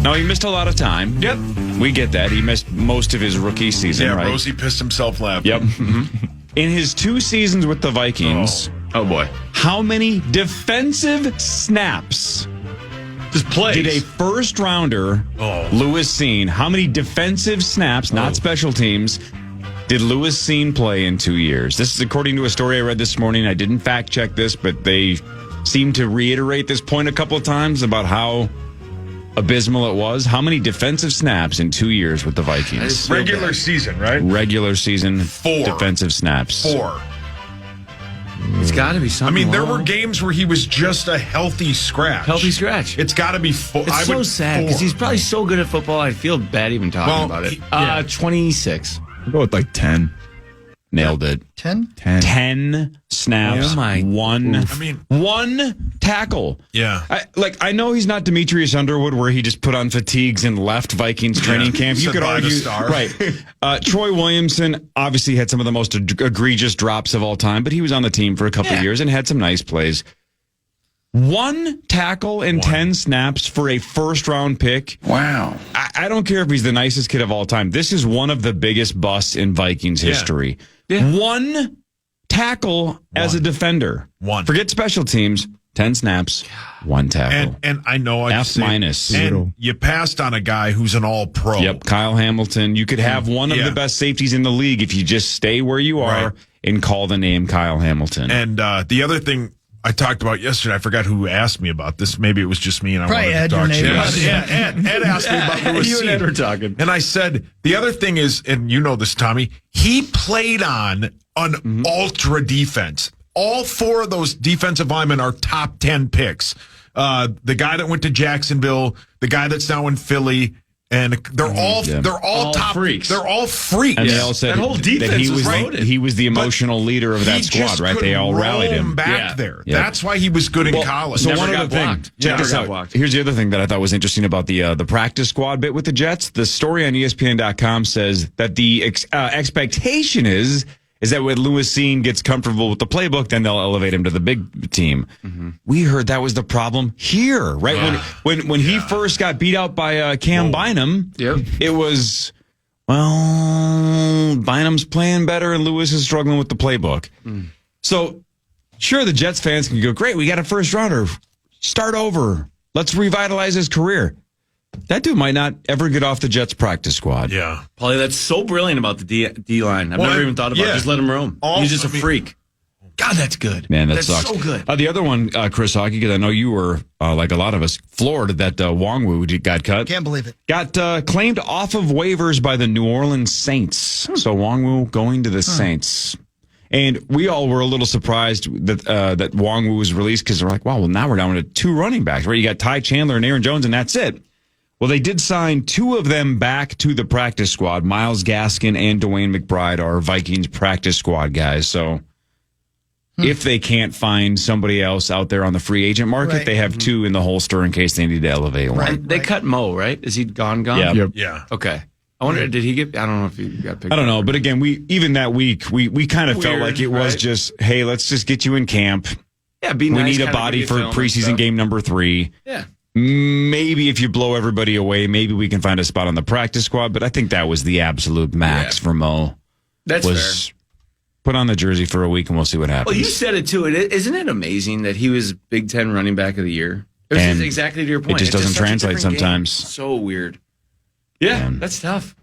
Now, he missed a lot of time. Yep. We get that. He missed most of his rookie season, right? Rosie pissed himself laughing. Yep. In his 2 seasons with the Vikings... Oh, boy. How many defensive snaps... Just plays. Did a first rounder, Lewis Cine, how many defensive snaps, not special teams, did Lewis Cine play in 2 years? This is according to a story I read this morning. I didn't fact check this, but they seem to reiterate this point a couple of times about how abysmal it was. How many defensive snaps in 2 years with the Vikings? Regular season, right? Regular season 4 defensive snaps. 4. It's got to be something. I mean, there wrong. were games where he was just a healthy scratch. It's got to be 4. It's so sad because he's probably so good at football. I feel bad even talking about it. 26. I'll go with like 10. Nailed it. 10? 10 snaps. Oh my. One tackle. Yeah. I know he's not Demetrius Underwood where he just put on fatigues and left Vikings training camp. You could argue. Right. Troy Williamson obviously had some of the most egregious drops of all time, but he was on the team for a couple of years and had some nice plays. One tackle and 10 snaps for a first-round pick. Wow. I don't care if he's the nicest kid of all time. This is one of the biggest busts in Vikings history. Yeah. One tackle as a defender. Forget special teams. 10 snaps, 1 tackle. And I know I F minus. And you passed on a guy who's an all-pro. Yep, Kyle Hamilton. You could have one of the best safeties in the league if you just stay where you are and call the name Kyle Hamilton. And the other thing I talked about yesterday, I forgot who asked me about this. Maybe it was just me and I wanted to talk to you. Ed asked me about Lewis Cine. You and Ed were talking. And I said, the other thing is, and you know this, Tommy, he played on an ultra defense. All 4 of those defensive linemen are top 10 picks. The guy that went to Jacksonville, the guy that's now in Philly, and they're all top freaks. They're all freaks. And they all said that whole defense was loaded. He was the emotional leader of that squad, right? They all rallied him back there. Yep. That's why he was good in college. So one other thing, check this out. Here's the other thing that I thought was interesting about the practice squad bit with the Jets. The story on ESPN.com says that the expectation is that when Lewis Cine gets comfortable with the playbook, then they'll elevate him to the big team. Mm-hmm. We heard that was the problem here, right? Yeah. When he first got beat out by Cam Bynum, it was, Bynum's playing better and Lewis is struggling with the playbook. So, sure, the Jets fans can go, great, we got a first rounder. Start over. Let's revitalize his career. That dude might not ever get off the Jets practice squad. Yeah. Paulie, that's so brilliant about the D-line. I've never even thought about it. Just let him roam. He's just a freak. God, that's good. Man, that's sucks. So good. The other one, Chris Hockey, because I know you were, like a lot of us, floored that Wongwu got cut. Can't believe it. Got claimed off of waivers by the New Orleans Saints. So Wongwu going to the Saints. And we all were a little surprised that that Wongwu was released because they're like, wow, well, now we're down to 2 running backs, right? You got Ty Chandler and Aaron Jones, and that's it. Well, they did sign 2 of them back to the practice squad. Myles Gaskin and Dwayne McBride are Vikings practice squad guys. So if they can't find somebody else out there on the free agent market, they have 2 in the holster in case they need to elevate one. They cut Mo, right? Is he gone? Yeah. Okay. I wonder, did he get, I don't know if he got picked up. I don't know. But again, even that week, we kind of felt like it was just, hey, let's just get you in camp. Yeah, be nice. We need a body for preseason game number 3. Yeah. Maybe if you blow everybody away, maybe we can find a spot on the practice squad. But I think that was the absolute max for Mo. That's fair. Put on the jersey for a week and we'll see what happens. Well, you said it too. Isn't it amazing that he was Big Ten running back of the year? It was just exactly to your point. It just doesn't translate sometimes. So weird. Yeah, that's tough.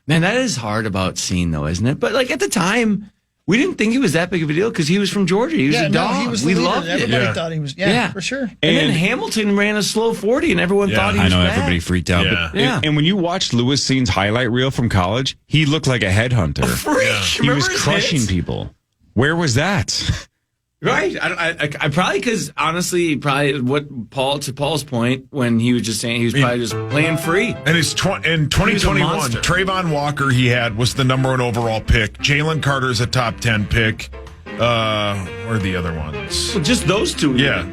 Man, that is hard about Cine, though, isn't it? But like at the time, we didn't think he was that big of a deal because he was from Georgia. He was a dog. He was we leader. loved it. Everybody thought he was, for sure. And then Hamilton ran a slow 40, and everyone thought he was bad. Everybody freaked out. Yeah. But, and when you watched Lewis Cine's highlight reel from college, he looked like a headhunter. A freak. He was crushing people. Where was that? Right. I probably, because honestly, what Paul's point, when he was just saying he was probably just playing free. And in 2021, Trayvon Walker was the number 1 overall pick. Jalen Carter's a top 10 pick. Where are the other ones? Well, just those two. Yeah.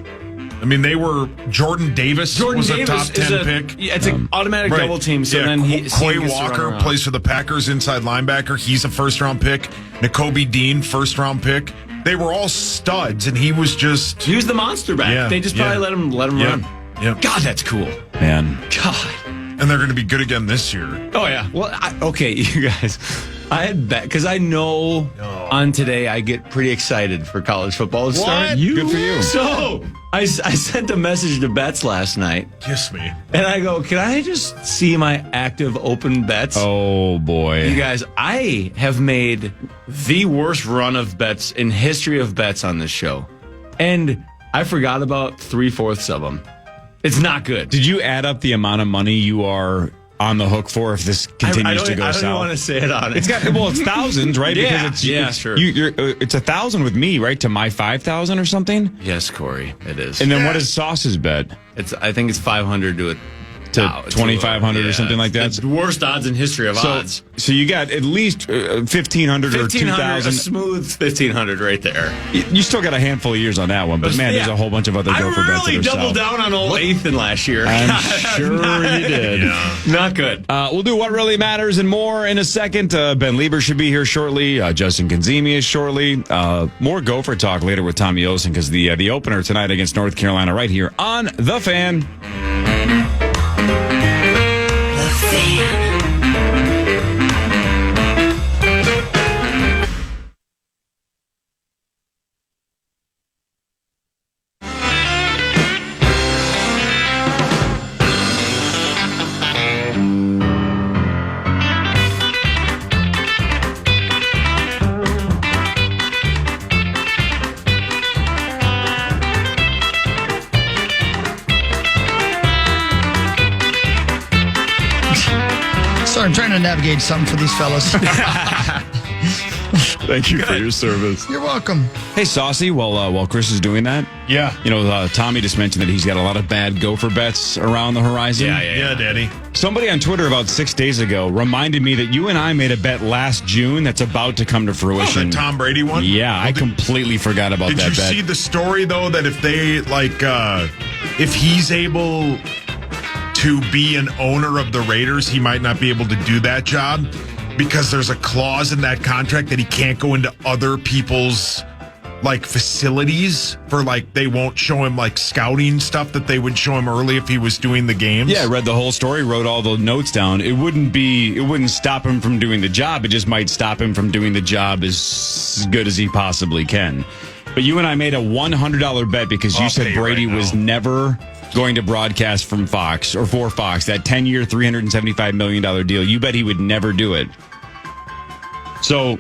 I mean, they were Jordan Davis was a top 10 pick. It's an automatic double team. So then Quay Walker plays for the Packers, inside linebacker. He's a first-round pick. Nakobe Dean, first-round pick. They were all studs, and he was the monster back. Yeah, they just probably let him run. Yeah. God, that's cool. Man. God. And they're going to be good again this year. Oh, yeah. Well, okay, you guys. I had bet, because I know on today I get pretty excited for college football to start. Good for you. So I sent a message to Bets last night. Kiss me. And I go, can I just see my active open bets? Oh, boy. You guys, I have made the worst run of bets in history of bets on this show. And I forgot about 3/4 of them. It's not good. Did you add up the amount of money you are on the hook for if this continues to go south? I don't want to say it on it. It's thousands, right? Yeah, Because sure. It's 1,000 with me, right? To my 5,000 or something. Yes, Corey, it is. And then what is Sauce's bet? I think it's 500 to 2,500 or something like that. It's the worst odds in history of odds. So you got at least 1,500 or 2,000. A smooth 1,500 right there. You still got a handful of years on that one, but man, there's a whole bunch of other Gopher bets. I really doubled down on old Ethan last year. I'm sure you did. Yeah. Not good. We'll do What Really Matters and more in a second. Ben Lieber should be here shortly. Justin Kanzemi is shortly. More Gopher talk later with Tommy Olson, because the opener tonight against North Carolina right here on The Fan. Sorry, I'm trying to navigate something for these fellas. Thank you for your service. You're welcome. Hey, Saucy, while Chris is doing that, Tommy just mentioned that he's got a lot of bad Gopher bets around the horizon. Yeah, Daddy. Somebody on Twitter about 6 days ago reminded me that you and I made a bet last June that's about to come to fruition. The Tom Brady one? Yeah, I completely forgot about that bet. Did you see the story, though, that if they, if he's able to be an owner of the Raiders, he might not be able to do that job because there's a clause in that contract that he can't go into other people's facilities for they won't show him scouting stuff that they would show him early if he was doing the games. Yeah, I read the whole story, wrote all the notes down. It wouldn't stop him from doing the job. It just might stop him from doing the job as good as he possibly can. But you and I made a $100 bet because you said Brady was never going to broadcast from Fox or for Fox, that 10-year, $375 million deal. You bet he would never do it. So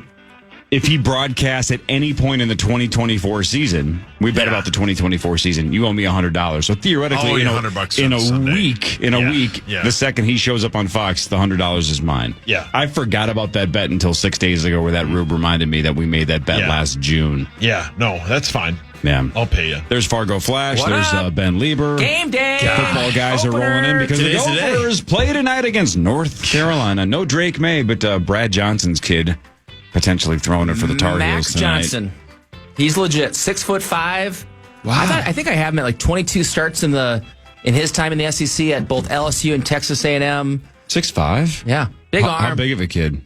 if he broadcasts at any point in the 2024 season, we bet about the 2024 season. You owe me $100. So theoretically, in a week, the second he shows up on Fox, the $100 is mine. Yeah. I forgot about that bet until 6 days ago, where that Rube reminded me that we made that bet last June. Yeah, no, that's fine. Yeah. I'll pay you. There's Fargo Flash. There's Ben Lieber. Game day. Football guys are rolling in because the Gophers play tonight against North Carolina. No Drake May, but Brad Johnson's kid potentially throwing it for the Tar Heels Max tonight. Johnson. He's legit. 6'5". Wow. I think I have him at 22 starts in his time in the SEC at both LSU and Texas A&M. 6'5"? Yeah. Big arm. How big of a kid?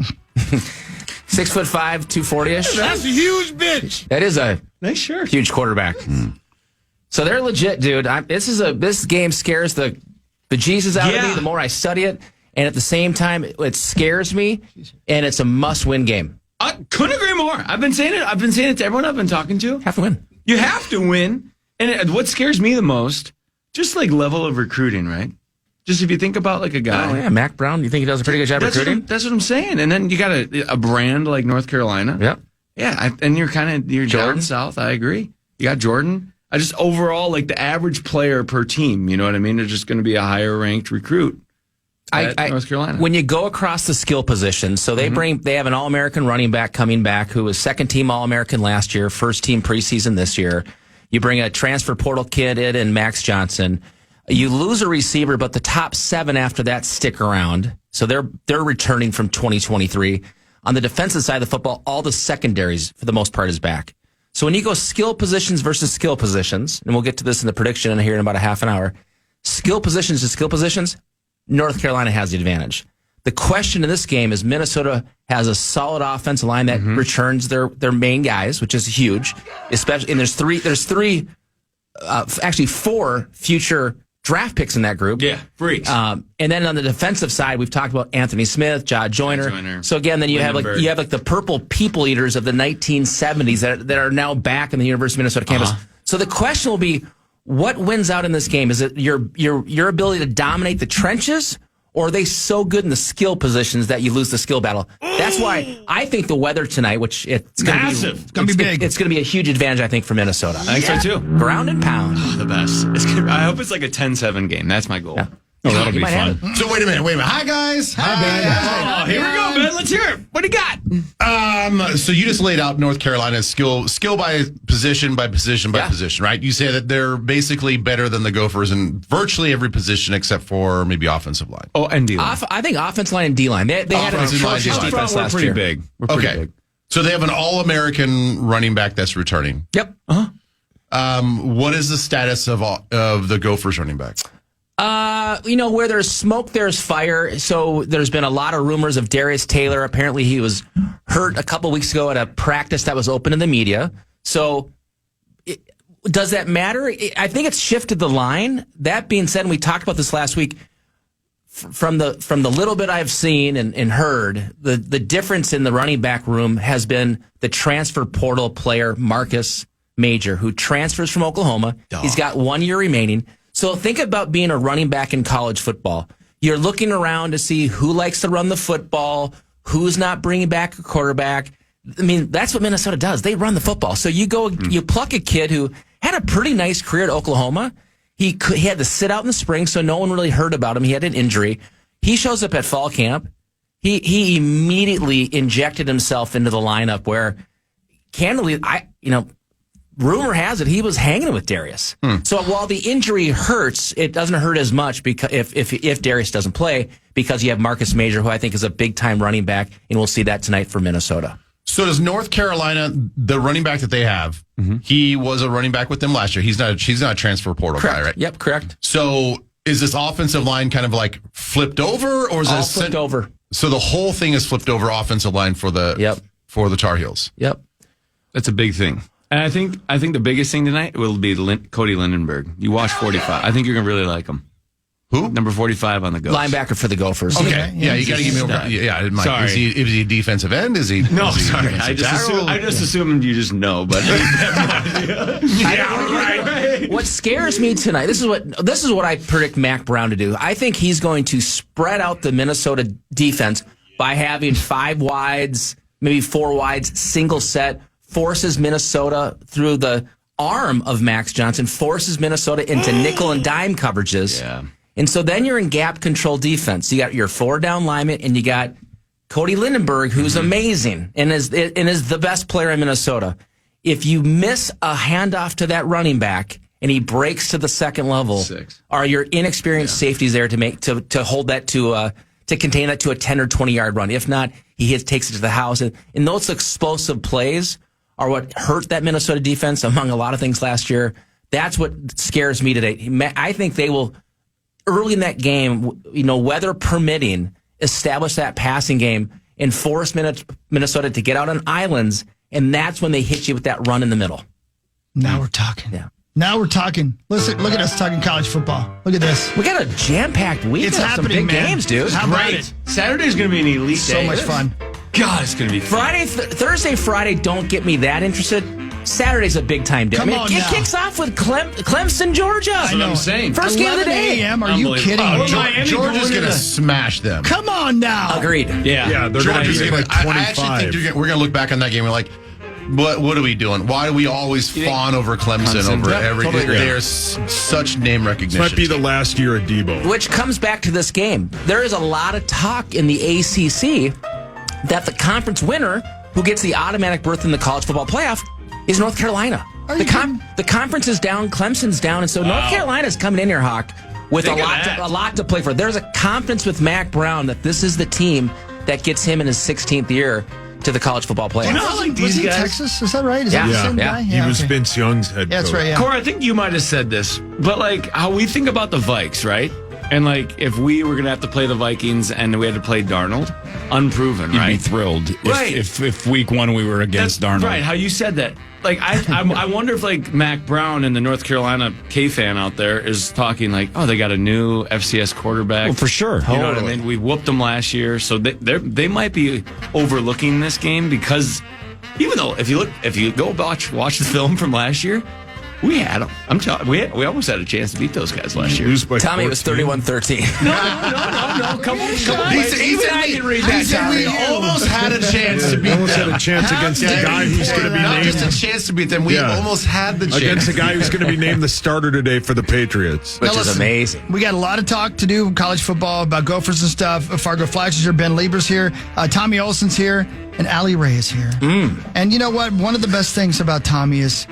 6'5", 240-ish. That's a huge bitch. That is a nice shirt. Huge quarterback. So they're legit, dude. This game scares the Jesus out of me the more I study it, and at the same time, it scares me, and it's a must-win game. I couldn't agree more. I've been saying it to everyone I've been talking to. Have to win. You have to win. And what scares me the most, just level of recruiting, right? Just if you think about a guy. Oh, yeah, Mac Brown. You think he does a pretty good job recruiting? That's what I'm saying. And then you got a brand like North Carolina. Yep. Yeah, and you're down south. I agree. You got Jordan. I just overall, the average player per team, you know what I mean? They're just going to be a higher ranked recruit. at North Carolina. When you go across the skill positions, so they have an All-American running back coming back who was second-team All-American last year, first-team preseason this year. You bring a transfer portal kid in Max Johnson. You lose a receiver, but the top 7 after that stick around. So they're returning from 2023. On the defensive side of the football, all the secondaries, for the most part, is back. So when you go skill positions versus skill positions, and we'll get to this in the prediction here in about a half an hour, skill positions to skill positions, North Carolina has the advantage. The question in this game is Minnesota has a solid offensive line that returns their main guys, which is huge. Especially, and actually 4 future draft picks in that group. Yeah, freaks. And then on the defensive side, we've talked about Anthony Smith, Jod Joyner. So again, then you have the purple people eaters of the 1970s that are now back in the University of Minnesota campus. So the question will be, what wins out in this game? Is it your ability to dominate the trenches, or are they so good in the skill positions that you lose the skill battle? That's why I think the weather tonight, which it's going to be, It's going to be big. It's going to be a huge advantage, I think, for Minnesota. I think so, too. Ground and pound. The best. I hope it's like a 10-7 game. That's my goal. Yeah. Oh, that'll be fun. So wait a minute. Hi, guys. Hi, Ben. Here we go, Ben. Let's hear it. What do you got? So you just laid out North Carolina's skill by position, right? You say that they're basically better than the Gophers in virtually every position except for maybe offensive line. Oh, and D-line. I think offensive line and D-line. They had an atrocious defense last year. Big. We're pretty big. So they have an All-American running back that's returning. Yep. What is the status of the Gophers running back? Where there's smoke, there's fire. So there's been a lot of rumors of Darius Taylor. Apparently he was hurt a couple weeks ago at a practice that was open in the media. So does that matter? I think it's shifted the line. That being said, and we talked about this last week, from the little bit I've seen and heard, the difference in the running back room has been the transfer portal player, Marcus Major, who transfers from Oklahoma. He's got 1 year remaining. So think about being a running back in college football. You're looking around to see who likes to run the football, who's not bringing back a quarterback. I mean, that's what Minnesota does. They run the football. So you pluck a kid who had a pretty nice career at Oklahoma. He had to sit out in the spring, so no one really heard about him. He had an injury. He shows up at fall camp. He immediately injected himself into the lineup where, candidly, rumor has it he was hanging with Darius. So while the injury hurts, it doesn't hurt as much because if Darius doesn't play, because you have Marcus Major, who I think is a big time running back, and we'll see that tonight for Minnesota. So does North Carolina, the running back that they have, he was a running back with them last year. He's not a transfer portal guy, right? Yep, correct. So is this offensive line kind of like flipped over, or is all it flipped over? So the whole thing is flipped over offensive line for the Tar Heels. Yep, that's a big thing. And I think the biggest thing tonight will be Cody Lindenberg. You watch 45. I think you're going to really like him. Who? Number 45 on the Gophers. Linebacker for the Gophers. Okay. Yeah, you got to give me a... Yeah, Mike. Sorry. Is he a defensive end? Is he... No, sorry. I just assumed you just know, but... right. What scares me tonight, this is what I predict Mac Brown to do. I think he's going to spread out the Minnesota defense by having 5 wides, maybe 4 wides, single set, forces Minnesota through the arm of Max Johnson, forces Minnesota into nickel and dime coverages. Yeah. And so then you're in gap control defense. You got your 4 down lineman, and you got Cody Lindenberg, who's amazing and is the best player in Minnesota. If you miss a handoff to that running back and he breaks to the second level, are your inexperienced safeties there to hold that to contain that to a 10 or 20 yard run? If not, he takes it to the house. And those explosive plays are what hurt that Minnesota defense among a lot of things last year. That's what scares me today. I think they will, early in that game, weather permitting, establish that passing game and force Minnesota to get out on islands, and that's when they hit you with that run in the middle. Now we're talking. Yeah. Now we're talking. Listen, look at us talking college football. Look at this. We got a jam-packed week. It's some happening, big man. games, dude. How about it? Saturday's going to be an elite day. So much fun. God, it's going to be fun. Thursday, Friday don't get me that interested. Saturday's a big time day. Come on it now. kicks off with Clemson, Georgia. That's what I'm saying. First game of the day. 11 a.m. Are you kidding me? Georgia's going to smash them. Come on now. Agreed. Yeah, they're going to be like 25. I actually think we're going to look back on that game and like, what are we doing? Why do we always fawn over Clemson over everything? Totally agree. There's such name recognition. This might be the last year of Debo. Which comes back to this game. There is a lot of talk in the ACC that the conference winner who gets the automatic berth in the college football playoff is North Carolina. The conference is down, Clemson's down, and so North Carolina's coming in here, Hawk, with a lot to play for. There's a confidence with Mac Brown that this is the team that gets him in his 16th year to the college football playoff. You know, like these was he guys? Texas? Is that right? Is that the same guy? He was Vince Young's head coach. That's right, yeah. Cory, I think you might have said this, but like how we think about the Vikes, right? And like if we were going to have to play the Vikings and we had to play Darnold, unproven, You'd right? be thrilled Right. if week one we were against Darnold. Right, how you said that. Like I wonder if like Mac Brown and the North Carolina KFAN out there is talking like, oh, they got a new FCS quarterback. Well, for sure. You know what I mean? We whooped them last year, so they might be overlooking this game because even though if you go watch the film from last year, we had them. I'm telling we almost had a chance to beat those guys last year. Tommy, it was 31-13. No. Come on. Even I can read that. Tommy almost had a chance to beat them. Almost had a chance against the guy who's going to be Not named. just a chance to beat them. We almost had the chance Against the guy who's going to be named the starter today for the Patriots. Which is amazing. We got a lot of talk to do college football about Gophers and stuff. Fargo Flash is here. Ben Lieber's here. Tommy Olson's here. And Allie Ray is here. And you know what? One of the best things about Tommy is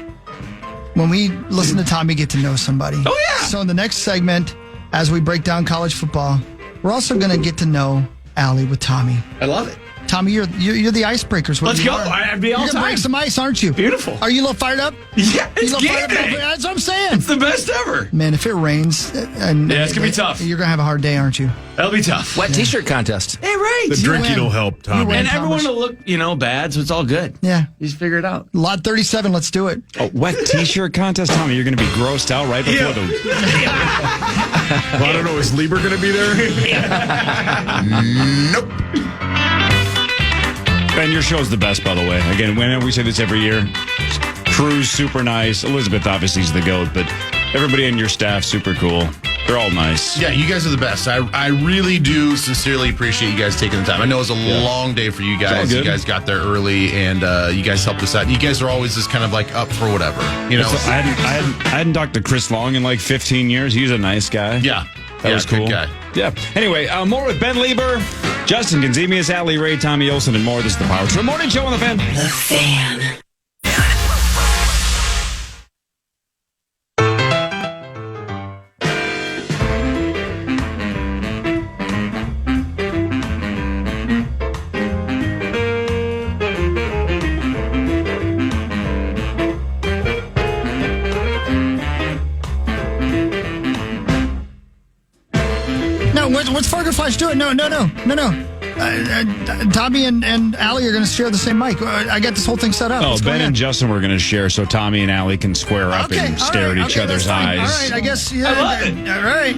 when we listen to Tommy get to know somebody. Oh, yeah. So in the next segment, as we break down college football, we're also going to get to know Allie with Tommy. I love it. Tommy, you're the icebreakers. Let's go. I'd be all You're gonna time. break some ice, aren't you? Beautiful. Are you a little fired up? Yeah, it's You a little game fired up? day. That's what I'm saying. It's the best ever. Man, if it rains, and Yeah, it's gonna be tough. You're gonna have a hard day, aren't you? That'll be tough. Wet T-shirt contest. Hey, right. The drinking win. will help, You Tommy. win. And everyone Thomas. will look, bad, so it's all good. Yeah. You just figure it out. Lot 37. Let's do it. A wet T-shirt contest, Tommy. You're going to be grossed out right before the. Well, I don't know. Is Lieber going to be there? Nope. Ben, your show's the best, by the way. Again, we say this every year. Crew's super nice. Elizabeth obviously is the GOAT, but everybody in your staff super cool. They're all nice. Yeah, you guys are the best. I really do sincerely appreciate you guys taking the time. I know it was a long day for you guys. You guys got there early, and you guys helped us out. You guys are always just kind of like up for whatever. You know, I hadn't talked to Chris Long in like 15 years. He's a nice guy. Yeah. That was cool. Good guy. Yeah. Anyway, more with Ben Lieber, Justin Gonzemius, Allie Ray, Tommy Olson, and more. This is the Power Trip Morning Show on the Fan. The Fan. No, what's Fargo Flash doing? No. Tommy and Allie are going to share the same mic. I got this whole thing set up. Oh, What's Ben going on? and Justin were going to share so Tommy and Allie can square up and stare at each other's eyes. All right, I guess. Yeah, I love it. All right.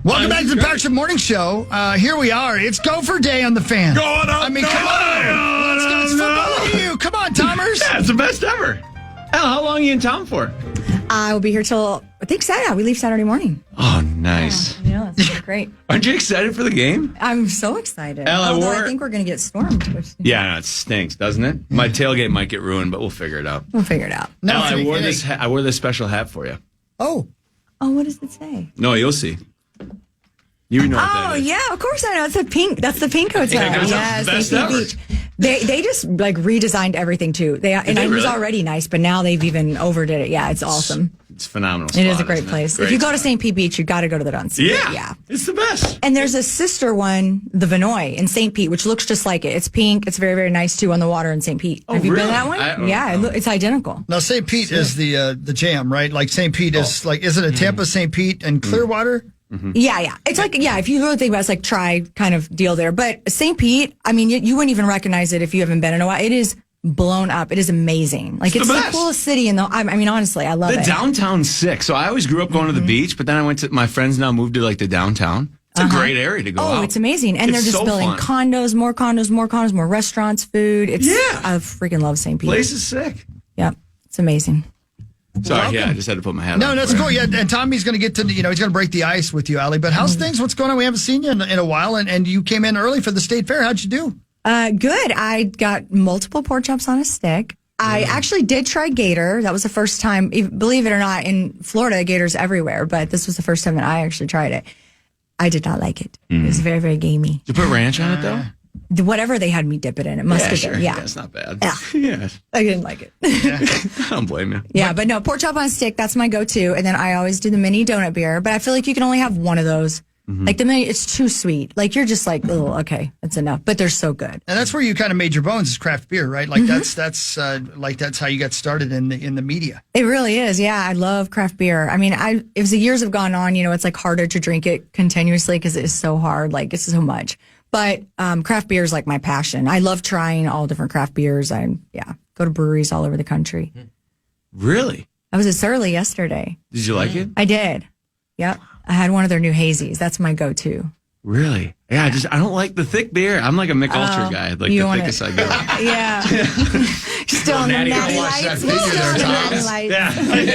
Welcome back to the Power Trip Morning Show. Here we are. It's Gopher Day on the Fan. Going up. I mean, come on. Let's go. It's football with you. Come on, Tomers. Yeah, it's the best ever. Al, how long are you in town for? I will be here till, I think, Saturday. We leave Saturday morning. Oh, nice. Yeah, that's great. Aren't you excited for the game? I'm so excited. Al, Although I I think we're going to get stormed. Which, Yeah, no, it stinks, doesn't it? My tailgate might get ruined, but we'll figure it out. we'll figure it out. No, Al, I wore it this. ain't. I wore this special hat for you. Oh. Oh, what does it say? No, you'll see. You know what Oh, that is. yeah, of course I know. It's a pink. That's the pink hotel. Pink hotel. Yes, Best St. ever. Beach. They just like redesigned everything too. And they it was really? already nice, but now they've even overdid it. Yeah, it's awesome. It's phenomenal. It is spot, a great isn't it? place. Great If you go to spot. St. Pete Beach, you got to go to the Dunstan. Yeah, it's the best. And there's a sister one, the Vinoy in St. Pete, which looks just like it. It's pink. It's very, very nice too on the water in St. Pete. Oh, Have you been really? to that one? I don't Yeah, know. it's identical. Now, St. Pete is the jam, right? Like St. Pete is like, is it a Tampa, St. Pete, and Clearwater? Yeah. It's like, if you really think about it, it's like tri kind of deal there. But St. Pete, I mean, you wouldn't even recognize it if you haven't been in a while. It is blown up. It is amazing. Like, it's the best. coolest city in the, I mean, honestly, I love The it. downtown's sick. So I always grew up going to the beach, but then I went to my friends now moved to like the downtown. It's a great area to go out. Oh, it's amazing. And It's they're just so building fun. condos, more restaurants, food. It's, I freaking love St. Pete. Place is sick. Yep. It's amazing. Sorry, I just had to put my hat on. No, that's cool. Yeah, and Tommy's going to get to, he's going to break the ice with you, Allie. But how's things? What's going on? We haven't seen you in a while, and you came in early for the State Fair. How'd you do? Good. I got multiple pork chops on a stick. I actually did try gator. That was the first time, believe it or not, in Florida, gator's everywhere, but this was the first time that I actually tried it. I did not like it. It was very, very gamey. Did you put ranch on it, though? Whatever they had me dip it in, it must have sure. been. Yeah, That's not bad. Yeah. I didn't like it. I don't blame you. Yeah, but no, pork chop on a stick, that's my go-to. And then I always do the mini donut beer, but I feel like you can only have one of those. Like the mini, it's too sweet. Like you're just like, oh, okay, that's enough. But they're so good. And that's where you kind of made your bones is craft beer, right? Like that's how you got started in the media. It really is. Yeah, I love craft beer. I mean, as the years have gone on, it's like harder to drink it continuously because it is so hard. Like it's so much. But craft beer is like my passion. I love trying all different craft beers. I go to breweries all over the country. Really? I was at Surly yesterday. Did you like it? I did. Yep. I had one of their new hazies. That's my go-to. Really? Yeah, I don't like the thick beer. I'm like a Mick Ultra guy. Like the thickest I go. Yeah. Still on the natty lights. Yeah, I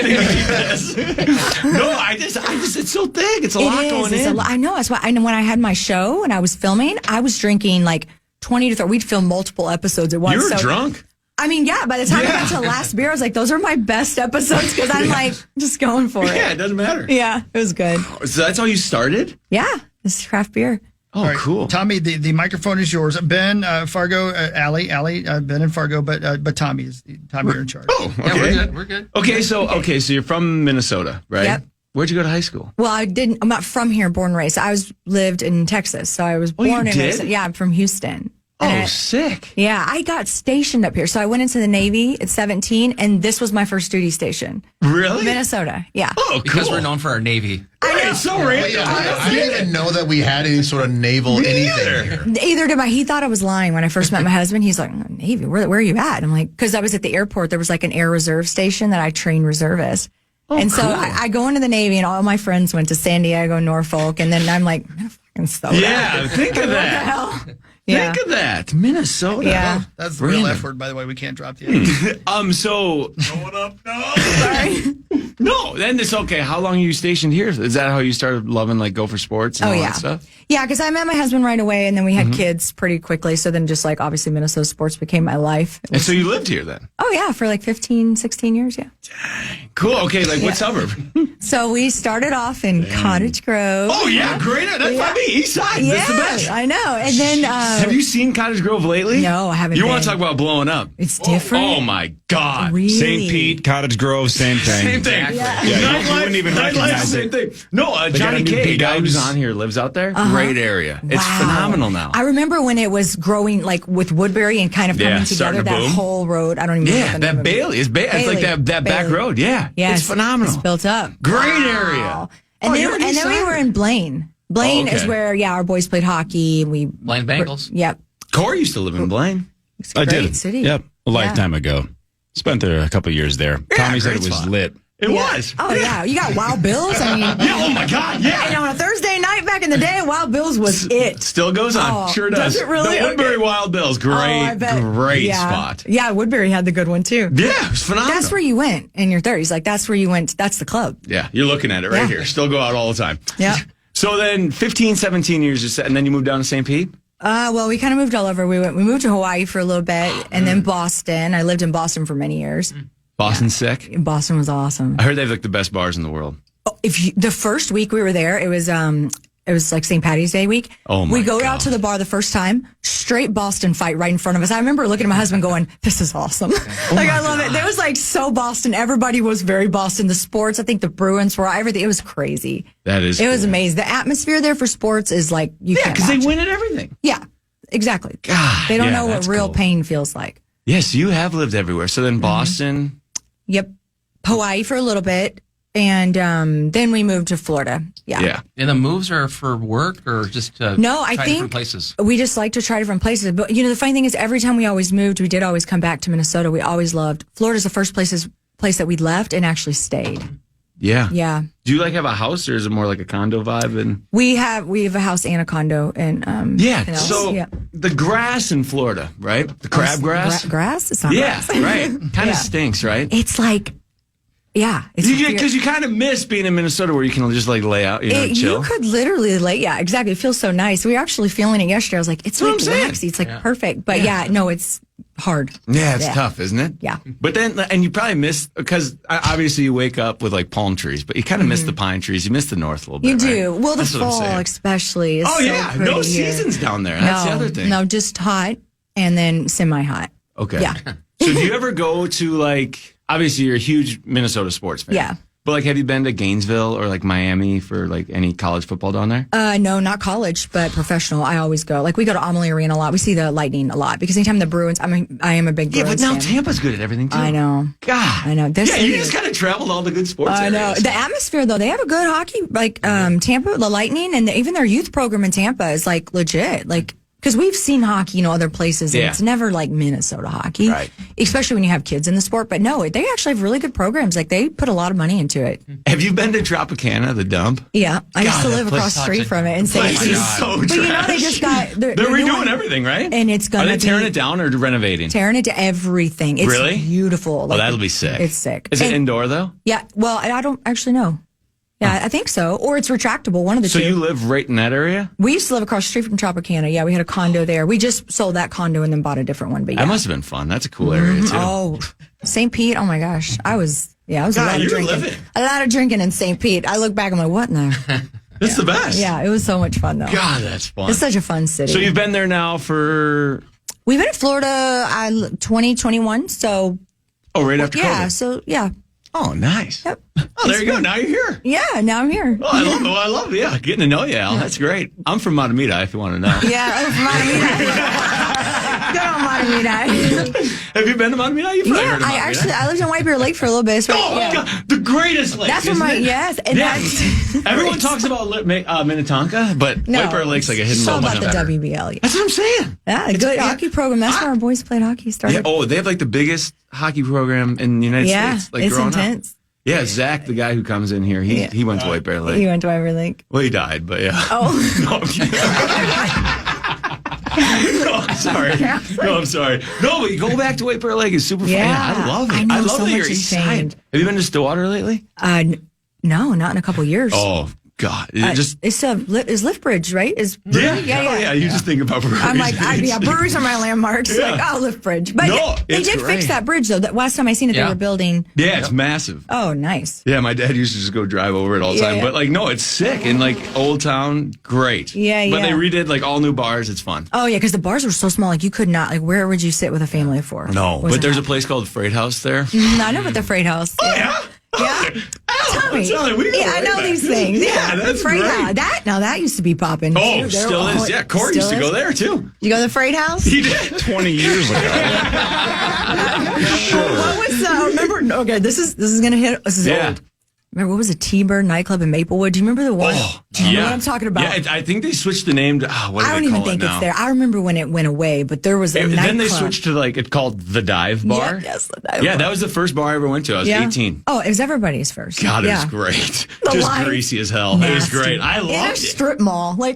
think No, I just, it's so thick. It's a lot going in. I know. That's why when I had my show and I was filming, I was drinking like 20 to 30. We'd film multiple episodes at once. You were drunk? I mean, yeah, by the time I got to the last beer, I was like, those are my best episodes because I'm like just going for it. Yeah, it doesn't matter. Yeah, it was good. So that's how you started? Yeah, this is craft beer. Oh, right, cool. Tommy, the microphone is yours. Ben, Fargo, Allie, Ben and Fargo, but Tommy, you're in charge. Oh, okay. Yeah, we're good. Okay, so you're from Minnesota, right? Yep. Where'd you go to high school? Well, I'm not from here, born and raised. I lived in Texas, so I was born and raised. Yeah, I'm from Houston. Oh, sick. Yeah, I got stationed up here. So I went into the Navy at 17, and this was my first duty station. Really? Minnesota, yeah. Oh, cool. Because we're known for our Navy. Right, so random. I didn't even know that we had any sort of naval anything here. Either did he thought I was lying when I first met my husband. He's like, Navy, where are you at? I'm like, because I was at the airport. There was like an air reserve station that I trained reservists. Oh, and so cool. I go into the Navy, and all my friends went to San Diego, Norfolk, and then I'm like, fucking so yeah, think of that. What the hell? Yeah. Think of that, Minnesota. Yeah, that's the real F word, by the way. We can't drop the F. So going up. No, sorry. No, then it's okay. How long are you stationed here? Is that how you started loving like Gopher sports and all that stuff? Yeah, because I met my husband right away, and then we had kids pretty quickly. So then just like obviously Minnesota sports became my life. And so you lived here then? Oh yeah, for like 15, 16 years. Yeah. Dang. Cool. Okay, like what suburb? So we started off in Cottage Grove. Oh yeah, great. That's by me, East Side. Yeah, That's the best. I know. And then have you seen Cottage Grove lately? No, I haven't. You want to talk about blowing up? It's different. Oh my God. Really? St. Pete, Cottage Grove, same thing. Same thing. Yeah. You wouldn't even recognize same it. thing. No, Johnny K, guy who's on here, lives out there. Great area. It's phenomenal now. I remember when it was growing, like with Woodbury and kind of coming together. That boom. whole road. I don't even. Yeah, know that Bailey. It's like that back road. Yeah, yes, it's phenomenal. It's built up. Great area. And then we were in Blaine. Blaine is where our boys played hockey. Blaine Bengals. Yep. Cory used to live in Blaine. It's a great city. Yep, a lifetime ago. Spent there a couple years there. Tommy said it was lit. It was. Oh yeah, you got Wild Bills. I mean, oh my God, yeah. And on a Thursday night back in the day, Wild Bills was it. Still goes on. Sure does. Does it really? The Woodbury Wild Bills, great spot. Yeah, Woodbury had the good one too. Yeah, it was phenomenal. That's where you went in your 30s. Like that's where you went. That's the club. Yeah, you're looking at it right here. Still go out all the time. Yeah. So then 15, 17 years, and then you moved down to St. Pete? Well, we kind of moved all over. We moved to Hawaii for a little bit, and then Boston. I lived in Boston for many years. Boston's sick? Boston was awesome. I heard they have like the best bars in the world. Oh, the first week we were there, it was like St. Patty's Day week. Oh my We go God. out to the bar the first time, straight Boston fight right in front of us. I remember looking at my husband going, this is awesome. I love it. It was like so Boston. Everybody was very Boston. The sports, I think the Bruins were, everything. It was crazy. That is It was amazing. The atmosphere there for sports is like, you can't because they match win it. at everything. Yeah, exactly. God, they don't know what that's real cool. pain feels like. Yes, you have lived everywhere. So then Boston. Yep. Hawaii for a little bit. And then we moved to Florida. Yeah. And the moves are for work or just to No, I try think different places? we just like to try different places. But, the funny thing is every time we always moved, we did always come back to Minnesota. We always loved. Florida's the first place that we left and actually stayed. Yeah. Yeah. Do you like have a house or is it more like a condo vibe? And We have a house and a condo. And the grass in Florida, right? The crabgrass. Grass? It's not grass. Right. Kind of stinks, right? It's like, Yeah. Because you kind of miss being in Minnesota where you can just like lay out, chill. You could literally yeah, exactly. It feels so nice. We were actually feeling it yesterday. I was like, it's like relaxing. It's like perfect. But no, it's hard. Yeah, it's tough, isn't it? Yeah. But then, and you probably miss, because obviously you wake up with like palm trees, but you kind of miss the pine trees. You miss the north a little bit. You do. Right? Well, the fall especially is so no pretty seasons here. down there. That's the other thing. No, just hot and then semi-hot. Okay. Yeah. So do you ever go to like, obviously you're a huge Minnesota sports fan. Yeah. But like, have you been to Gainesville or like Miami for like any college football down there? No, not college, but professional. I always go. Like we go to Amalie Arena a lot. We see the Lightning a lot because anytime the Bruins, I am a big Bruins but now fan. Tampa's good at everything too. I know. God. I know. You just kind of traveled all the good sports I know. areas. The atmosphere though, they have a good hockey, like Tampa, the Lightning, and even their youth program in Tampa is like legit. Like, because we've seen hockey, other places, and it's never like Minnesota hockey, right? Especially when you have kids in the sport. But no, they actually have really good programs. Like they put a lot of money into it. Have you been to Tropicana, the dump? Yeah, I used to live across the street from it in St. Pete. So but trash. they just got they're redoing everything, right? And it's gonna Are they tearing it down or renovating? Tearing it to everything. It's really beautiful. Like, that'll be sick. It's sick. Is it indoor though? Yeah. Well, I don't actually know. Yeah, I think so. Or it's retractable, one of the two. So you live right in that area? We used to live across the street from Tropicana. Yeah, we had a condo there. We just sold that condo and then bought a different one. But yeah. That must have been fun. That's a cool area too. Oh, St. Pete. Oh my gosh. I was a lot of drinking. Living. A lot of drinking in St. Pete. I look back, I'm like, what in there? It's the best. Yeah, it was so much fun though. God, that's fun. It's such a fun city. So you've been there now for... We've been in Florida 2021, so... Oh, right after COVID. Yeah, so yeah. Oh, nice. Yep. Oh, there you go. Now you're here. Yeah, now I'm here. Oh, I love getting to know you, Al. That's great. I'm from Matamita, if you want to know. Yeah, I'm from Matamita. Good old Matamita. Have you been to Matamita? You've probably heard of Matamita. I lived in White Bear Lake for a little bit. So my God, the greatest lake. That's where yes. And that's everyone talks about Minnetonka, but White Bear Lake's like a hidden gem. It's all about the better. WBL. Yeah. That's what I'm saying. Yeah, good hockey program. That's where our boys played hockey. Started. Yeah, oh, they have like the biggest hockey program in the United States. Like it's growing intense. Up. Yeah, Zach, the guy who comes in here, he went to White Bear Lake. He went to White Bear Lake. Well, he died, but yeah. Oh. No, I'm kidding. No, I'm sorry. No, I'm sorry. No, but you go back to White Bear Lake. It's super fun. Yeah, I love it. I love that you're east side. Have you been to Stillwater lately? No, not in a couple years. Oh, God. It's Liftbridge, right? Yeah. You just think about breweries. I'm like, breweries are my landmarks. Yeah. Like, Liftbridge. But they did fix that bridge, though. That last time I seen it, they were building. Yeah, it's massive. Oh, nice. Yeah, my dad used to just go drive over it all the time. But, like, no, it's sick. And, like, Old Town, great. Yeah. But they redid, like, all new bars. It's fun. Oh, yeah, because the bars were so small. Like, you could not, like, where would you sit with a family of four? No, but there's a place called Freight House there. I know about the Freight House. Oh, yeah? Yeah. Tommy. I know these things. Yeah, that's Freight great. House. That used to be popping. Oh, still is. Yeah, Cory used to go there too. You go to the Freight House? He did 20 years ago. Sure. What was remember? Okay, this is gonna hit. This is old. Remember what was a T-Bird nightclub in Maplewood? Do you remember the one? Do you know what I'm talking about? Yeah, I think they switched the name to. What do I don't they even call think it now? it's there. I remember when it went away, but there was a nightclub. Then they switched to it's called the Dive Bar. Yeah, yes, the Dive Bar. That Bar. was the first bar I ever went to. I was 18. Oh, it was everybody's first. God, it was great. Just greasy as hell. Nasty. It was great. I loved in a it. strip mall, we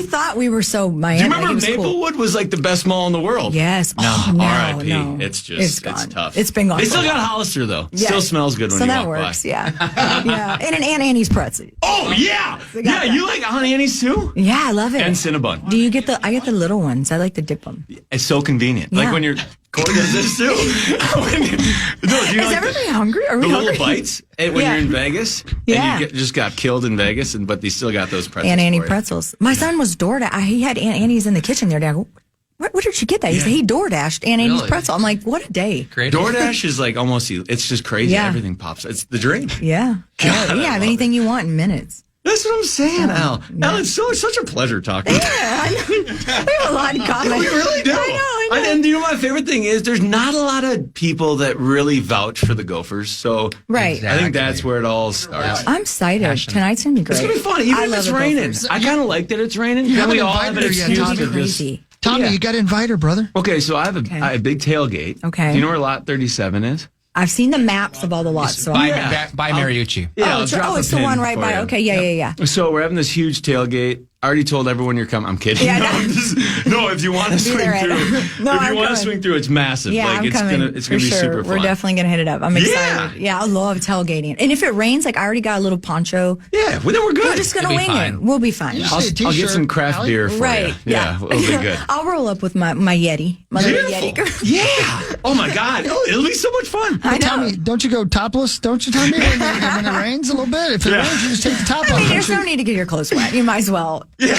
thought we were so Miami. Do you remember like, Maplewood was like the best mall in the world? Yes. No, R.I.P. No. It's just it's tough. It's been gone. They still got Hollister though. Yeah. Still smells good when you walk works, by. Yeah. And an Aunt Annie's pretzel. Oh yeah. Yeah, you like Aunt Annie's too? Yeah, I love it. And Cinnabon. Do you get I get the little ones. I like to dip them. It's so convenient. Yeah. Like when you're Cory does this too. Is everybody hungry? Are we the hungry? little bites when you're in Vegas and you just got killed in Vegas, but they still got those pretzels. Aunt Annie pretzels. My son was DoorDash. He had Aunt Annie's in the kitchen there. I go, where did you get that? He said he DoorDashed Aunt Annie's pretzel. I'm like, what a day. Great. DoorDash is like almost, it's just crazy. Yeah. Everything pops. It's the dream. Yeah. God, you have anything you want in minutes. That's what I'm saying, Al. Al, it's such a pleasure talking to you. I know. We have a lot in common. We really do. I know. And you know my favorite thing is there's not a lot of people that really vouch for the Gophers. So right. I think that's where it all starts. I'm excited. Tonight's going to be great. It's going to be fun, even if it's raining. I kind of like that it's raining. You we haven't all have an invited her excuse yet, to Tommy. just... Tommy, you got to invite her, brother. Okay, so I have a big tailgate. Okay. Do you know where lot 37 is? I've seen the maps of all the lots. So by Mariucci. Yeah, it's the one right by. Okay, yeah. So we're having this huge tailgate. already told everyone you're coming. I'm kidding. Yeah, no, if you want to swing there, through, No, if you I'm want to coming. swing through, it's massive. Yeah, like I'm it's coming. gonna be sure. super fun. We're definitely gonna hit it up. I'm excited. Yeah, I love tailgating. And if it rains, like I already got a little poncho. Yeah, well, then we're good. We're just gonna wing it. We'll be fine. I'll get some craft beer for right. you. Yeah, it'll be good. I'll roll up with my Yeti. My little Yeti girl. Yeah. Oh my God. It'll be so much fun. But Tommy, don't you go topless? Don't you, Tommy? When it rains a little bit, if it rains, you just take the top off. There's no need to get your clothes wet. You might as well. Yeah,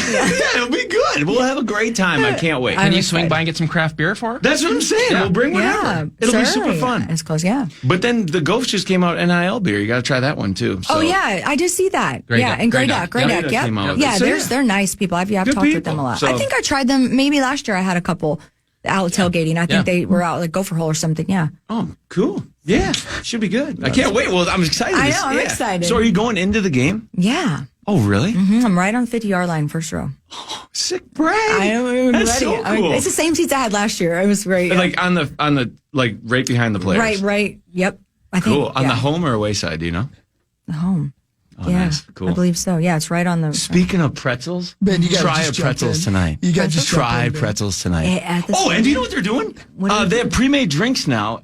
it'll be good. We'll have a great time. I can't wait. Can you swing by and get some craft beer for her? That's what I'm saying. We'll bring whatever. Yeah, It'll be super fun. It's close, yeah. But then the Gophers just came out NIL beer. You got to try that one too. Oh yeah, I just see that. Grey yeah, Duck. and Grey Grey Duck. Duck. Grey Duck came out with it. So, they're nice people. I've Good talked with them people. a lot. So- I think I tried them maybe last year. I had a couple out tailgating. I think they were out like Gopher Hole or something. Yeah. Oh, cool. Yeah, should be good. I can't wait. Well, I'm excited. I know, I'm excited. So are you going into the game? Yeah. Oh, really? I'm right on the 50-yard line, first row. Sick brag. I am That's ready. so cool. It's the same seats I had last year. It was great. Like on the like right behind the players. Right. Yep. I think, Cool. On the home or away side, do you know? The home. Oh, yeah, nice. Cool. I believe so. Yeah, it's right on the. Speaking of pretzels, Ben, you gotta try just a pretzels jump in. tonight. You gotta just try jump in, Ben. pretzels tonight. At the Oh, and do you know what they're doing? They have pre-made drinks now.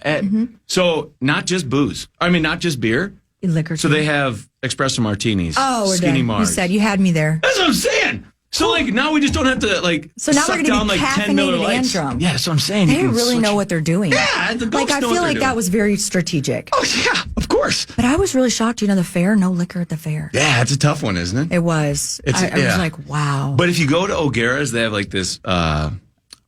So not just booze. I mean, not just beer. Liquor. So they have espresso martinis. Oh, we're skinny done. You Mars. said you had me there. That's what I'm saying. So like now we just don't have to like So now suck we're going to down be like 10 Miller caffeinated and Lights. drunk. Yeah, that's what I'm saying. They You can really switch- know what they're doing. Yeah, the like Gophs I know what feel they're like that doing. was very strategic. Oh yeah, of course. But I was really shocked. You know, the fair, no liquor at the fair. Yeah, it's a tough one, isn't it? It was. I was like, wow. But if you go to O'Gara's, they have like this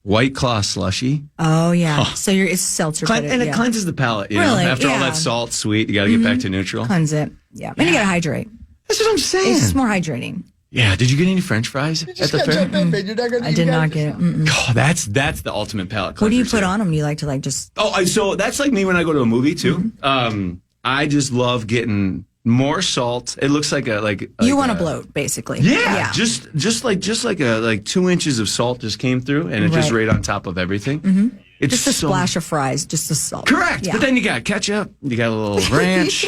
White Claw slushy. Oh yeah. So it's seltzer. but And it cleanses the palate. You Really? know? After all Yeah. that salt, sweet, you got to get back to neutral. Cleanse it. Yeah. And you got to hydrate. That's what I'm saying. It's just more hydrating. Yeah. Did you get any French fries at the fair? Jump in, Ben. You're not gonna, I did not get it. Mm-mm. Oh, that's the ultimate palate cleanser. What do you put on them? Do you like to just? Oh, so that's like me when I go to a movie too. I just love getting more salt. It looks like You want to bloat, basically. Yeah, just like 2 inches of salt just came through, and it's just Right. right on top of everything. It's Just a so- splash of fries, just the salt. Correct. Yeah. But then you got ketchup, you got a little ranch.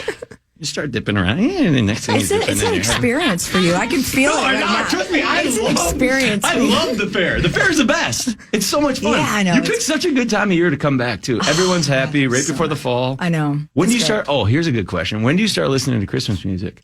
You start dipping around, and the next thing It's you're an dipping in your experience for you. I can feel it. No, I right know. now. Trust me, It's an experience. I love the fair. The fair's the best. It's so much fun. Yeah, I know. You picked such a good time of year to come back too. Everyone's happy right before the fall. I know. When do you It's start? Oh, here's a good question. When do you start listening to Christmas music?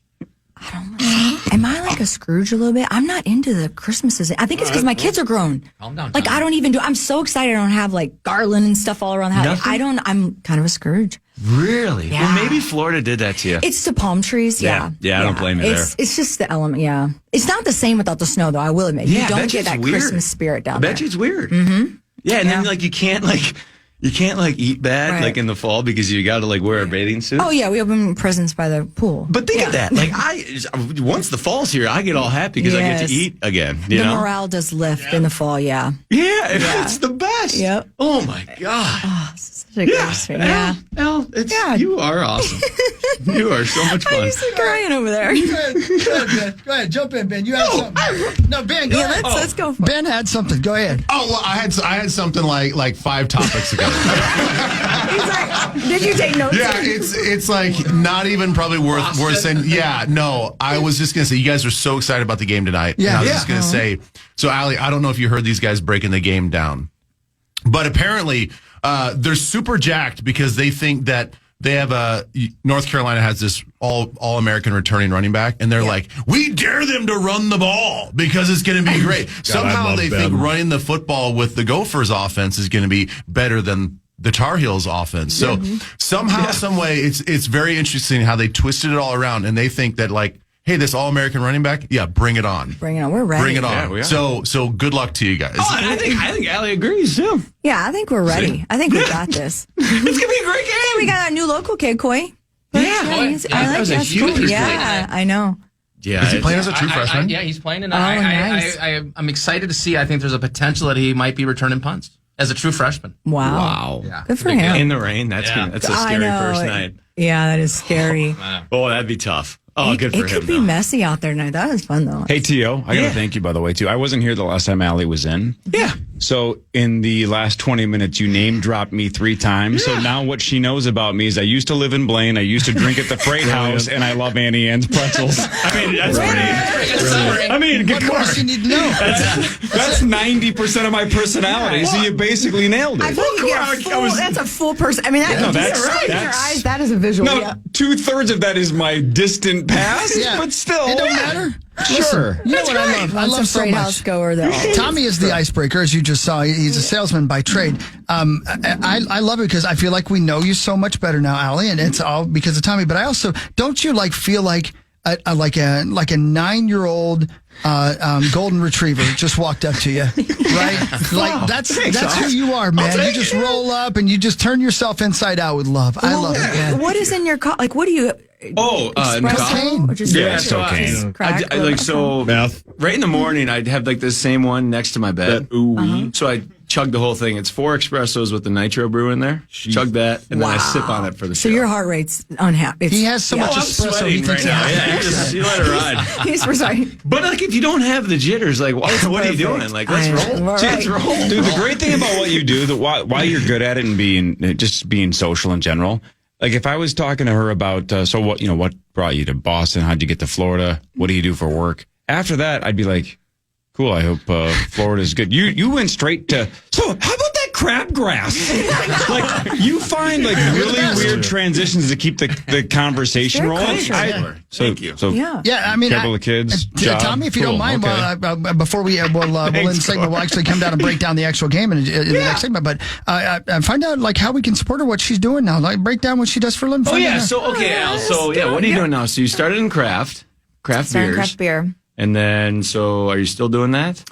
Am I like a Scrooge a little bit? I'm not into the Christmases. I think it's because my kids are grown. Calm down. Like I don't even do. I'm so excited. I don't have like garland and stuff all around the house. Nothing? I'm kind of a Scrooge. Really? Yeah. Well, maybe Florida did that to you. It's the palm trees. Yeah. Yeah, I don't blame you there. It's just the element. Yeah. It's not the same without the snow, though. I will admit. Yeah, I You don't bet you get that it's weird. Christmas spirit down I bet there. you it's weird. Mm-hmm. Yeah, and then like you can't eat bad Right. like in the fall because you got to like wear a bathing suit. Oh yeah, we open presents by the pool. But think of that. Like once the fall's here, I get all happy because I get Yes. to eat again. You The know? morale does lift in the fall. Yeah. Yeah, it's the best. Yep. Oh my god. Oh, such a good spirit. Yeah. Elle, you are awesome. You are so much fun. I'm just crying over there. Go ahead, Ben. Go ahead, jump in, Ben. You had something. No, Ben, go ahead. Let's go for it. Ben had something. Go ahead. Oh, well, I had something like 5 topics ago. He's like, did you take notes? Yeah, it's like not even probably worth saying. Yeah, no, I was just gonna say you guys are so excited about the game tonight. Yeah. and I was Yeah. just gonna say. So, Allie, I don't know if you heard these guys breaking the game down, but apparently they're super jacked because they think that they have North Carolina has this all American returning running back, and they're like, we dare them to run the ball because it's going to be great. Somehow love they think them. running the football with the Gophers offense is going to be better than the Tar Heels offense. So somehow, some way, it's very interesting how they twisted it all around, and they think that like, hey, this all American running back, yeah, bring it on. Bring it on. We're ready. Bring it on. Yeah, we are. So good luck to you guys. Oh, and I think Allie agrees too. Yeah, I think we're ready. I think we got this. It's gonna be a great game. Hey, we got a new local kid, Coy. Yeah. He's- Yeah, I that like was a that's huge cool. game. Yeah, I know. Yeah, Is he playing as a true freshman? Yeah, he's playing, and nice. I'm excited to see. I think there's a potential that he might be returning punts as a true freshman. Wow. Yeah. Good for Big him. in the rain. That's a I scary know. first night. Yeah, that is scary. Oh, that'd be tough. Oh, good for It him. could be though. messy out there tonight. That was fun though. Hey, T.O., I got to thank you, by the way, too. I wasn't here the last time Allie was in. Yeah. So in the last 20 minutes, you name dropped me 3 times. So now what she knows about me is I used to live in Blaine. I used to drink at the Freight House, and I love Annie Ann's pretzels. I mean, that's pretty. I mean, What more does she need to know? That's 90% of my personality. So you basically nailed it. I feel like you get a full, that's a full person. I mean, that's right. Your eyes, that is a visual. No, yeah. 2/3 of that is my distant past, Yeah. but still. It don't matter. Sure. Listen, you know what I love? I love so Freight much. House goer there. Tommy is the icebreaker, as you just saw. He's a salesman by trade. I love it because I feel like we know you so much better now, Allie, and it's all because of Tommy. But I also don't you feel like a 9-year-old golden retriever just walked up to you, right? Like that's who you are, man. You just roll up and you just turn yourself inside out with love. I love it, man. What is in your like? What do you? Cocaine. Yeah, so right in the morning, I'd have like this same one next to my bed. So I chug the whole thing. It's 4 espressos with the nitro brew in there. Chug that, and then I sip on it for the show. So your heart rate's unhappy. He has so much espresso. He thinks you let it ride. He's sorry. But like, if you don't have the jitters, like, what are you doing? Like, let's roll. Let's roll. Dude, the great thing about what you do, why you're good at it and being social in general. Like if I was talking to her about, what brought you to Boston? How'd you get to Florida? What do you do for work? After that, I'd be like, cool. I hope Florida's good. You went straight to. So how about that crabgrass? Like you find like really weird transitions to keep the conversation rolling. Thank you. So yeah, I mean, couple of kids. Tommy, if you don't mind, before we we'll end the segment, we'll actually come down and break down the actual game in the next segment. But find out like how we can support her, what she's doing now. Like break down what she does for a living. Oh yeah. So okay, Al. So yeah, what are you doing now? So you started in craft beers. Craft beer. And then, so are you still doing that?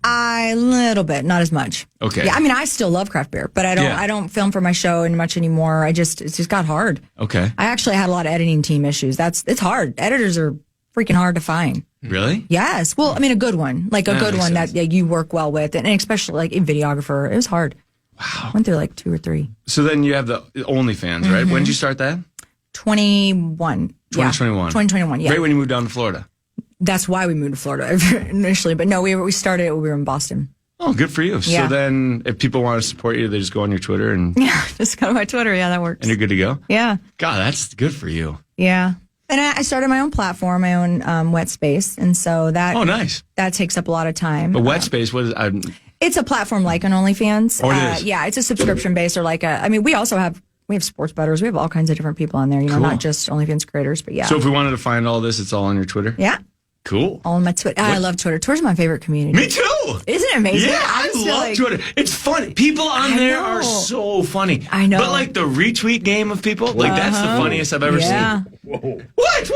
A little bit, not as much. Okay. Yeah, I mean, I still love craft beer, but I don't film for my show and much anymore. It just got hard. Okay. I actually had a lot of editing team issues. It's hard. Editors are freaking hard to find. Really? Yes. Well, I mean, a good one, like a good one that you work well with, and especially like a videographer. It was hard. Wow. Went through like 2 or 3. So then you have the OnlyFans, right? When did you start that? 2021. 2021. Yeah. Right when you moved down to Florida. That's why we moved to Florida initially. But no, we started it when we were in Boston. Oh, good for you. Yeah. So then if people want to support you, they just go on your Twitter and... Yeah, just go to my Twitter. Yeah, that works. And you're good to go? Yeah. God, that's good for you. Yeah. And I started my own platform, my own wet space. And so that... Oh, nice. That takes up a lot of time. A wet space, what is... It's a platform like an OnlyFans. Oh, it is? Yeah, it's a subscription based or like we also have... We have sports bettors. We have all kinds of different people on there, not just OnlyFans creators, but yeah. So if we wanted to find all this, it's all on your Twitter? Yeah. Cool. All on my Twitter. I love Twitter. Twitter's my favorite community. Me too. Isn't it amazing? Yeah, I love Twitter. It's funny. People on there are so funny. I know. But like the retweet game of people, like that's the funniest I've ever seen. Whoa. What?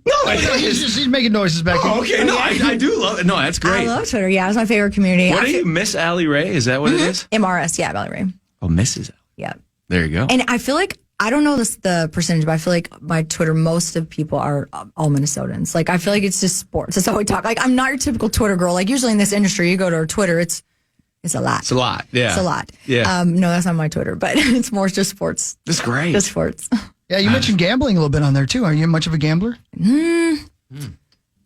No, he's making noises back here. Oh, okay. No, I do love it. No, that's great. I love Twitter. Yeah, it's my favorite community. What are you, Miss Allie Ray? Is that what it is? MRS, yeah, Valerie Ray. Oh, Mrs. Yeah. There you go. And I feel like, I don't know the percentage, but I feel like my Twitter, most of people are all Minnesotans. Like, I feel like it's just sports. That's how we talk. Like, I'm not your typical Twitter girl. Like, usually in this industry, you go to our Twitter, it's a lot. It's a lot, yeah. It's a lot. Yeah. No, that's not my Twitter, but it's more just sports. That's great. Just sports. Yeah, you mentioned gambling a little bit on there, too. Are you much of a gambler?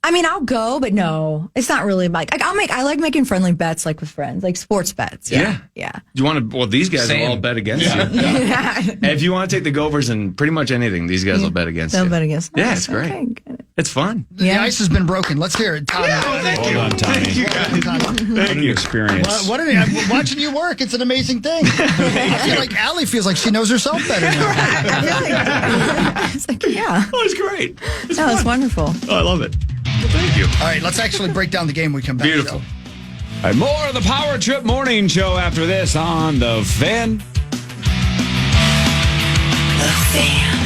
I mean, I'll go, but no, it's not really like I like making friendly bets, like with friends, like sports bets. Yeah. Do you want to? Well, these guys will all bet against you. And if you want to take the Gophers and pretty much anything, these guys will bet against you. They'll bet against. Yeah, it's great. Okay, it's fun. The ice has been broken. Let's hear it, Tommy. Thank you. Hold on, Tommy. Thank you, guys. What an experience. I'm watching you work. It's an amazing thing. I feel like Allie feels like she knows herself better now. It's like, yeah. Oh, it's great. It's wonderful. Oh, I love it. Well, thank you. All right, let's actually break down the game when we come back. Beautiful. All right, more of the Power Trip Morning Show after this on The Fan. The Fan.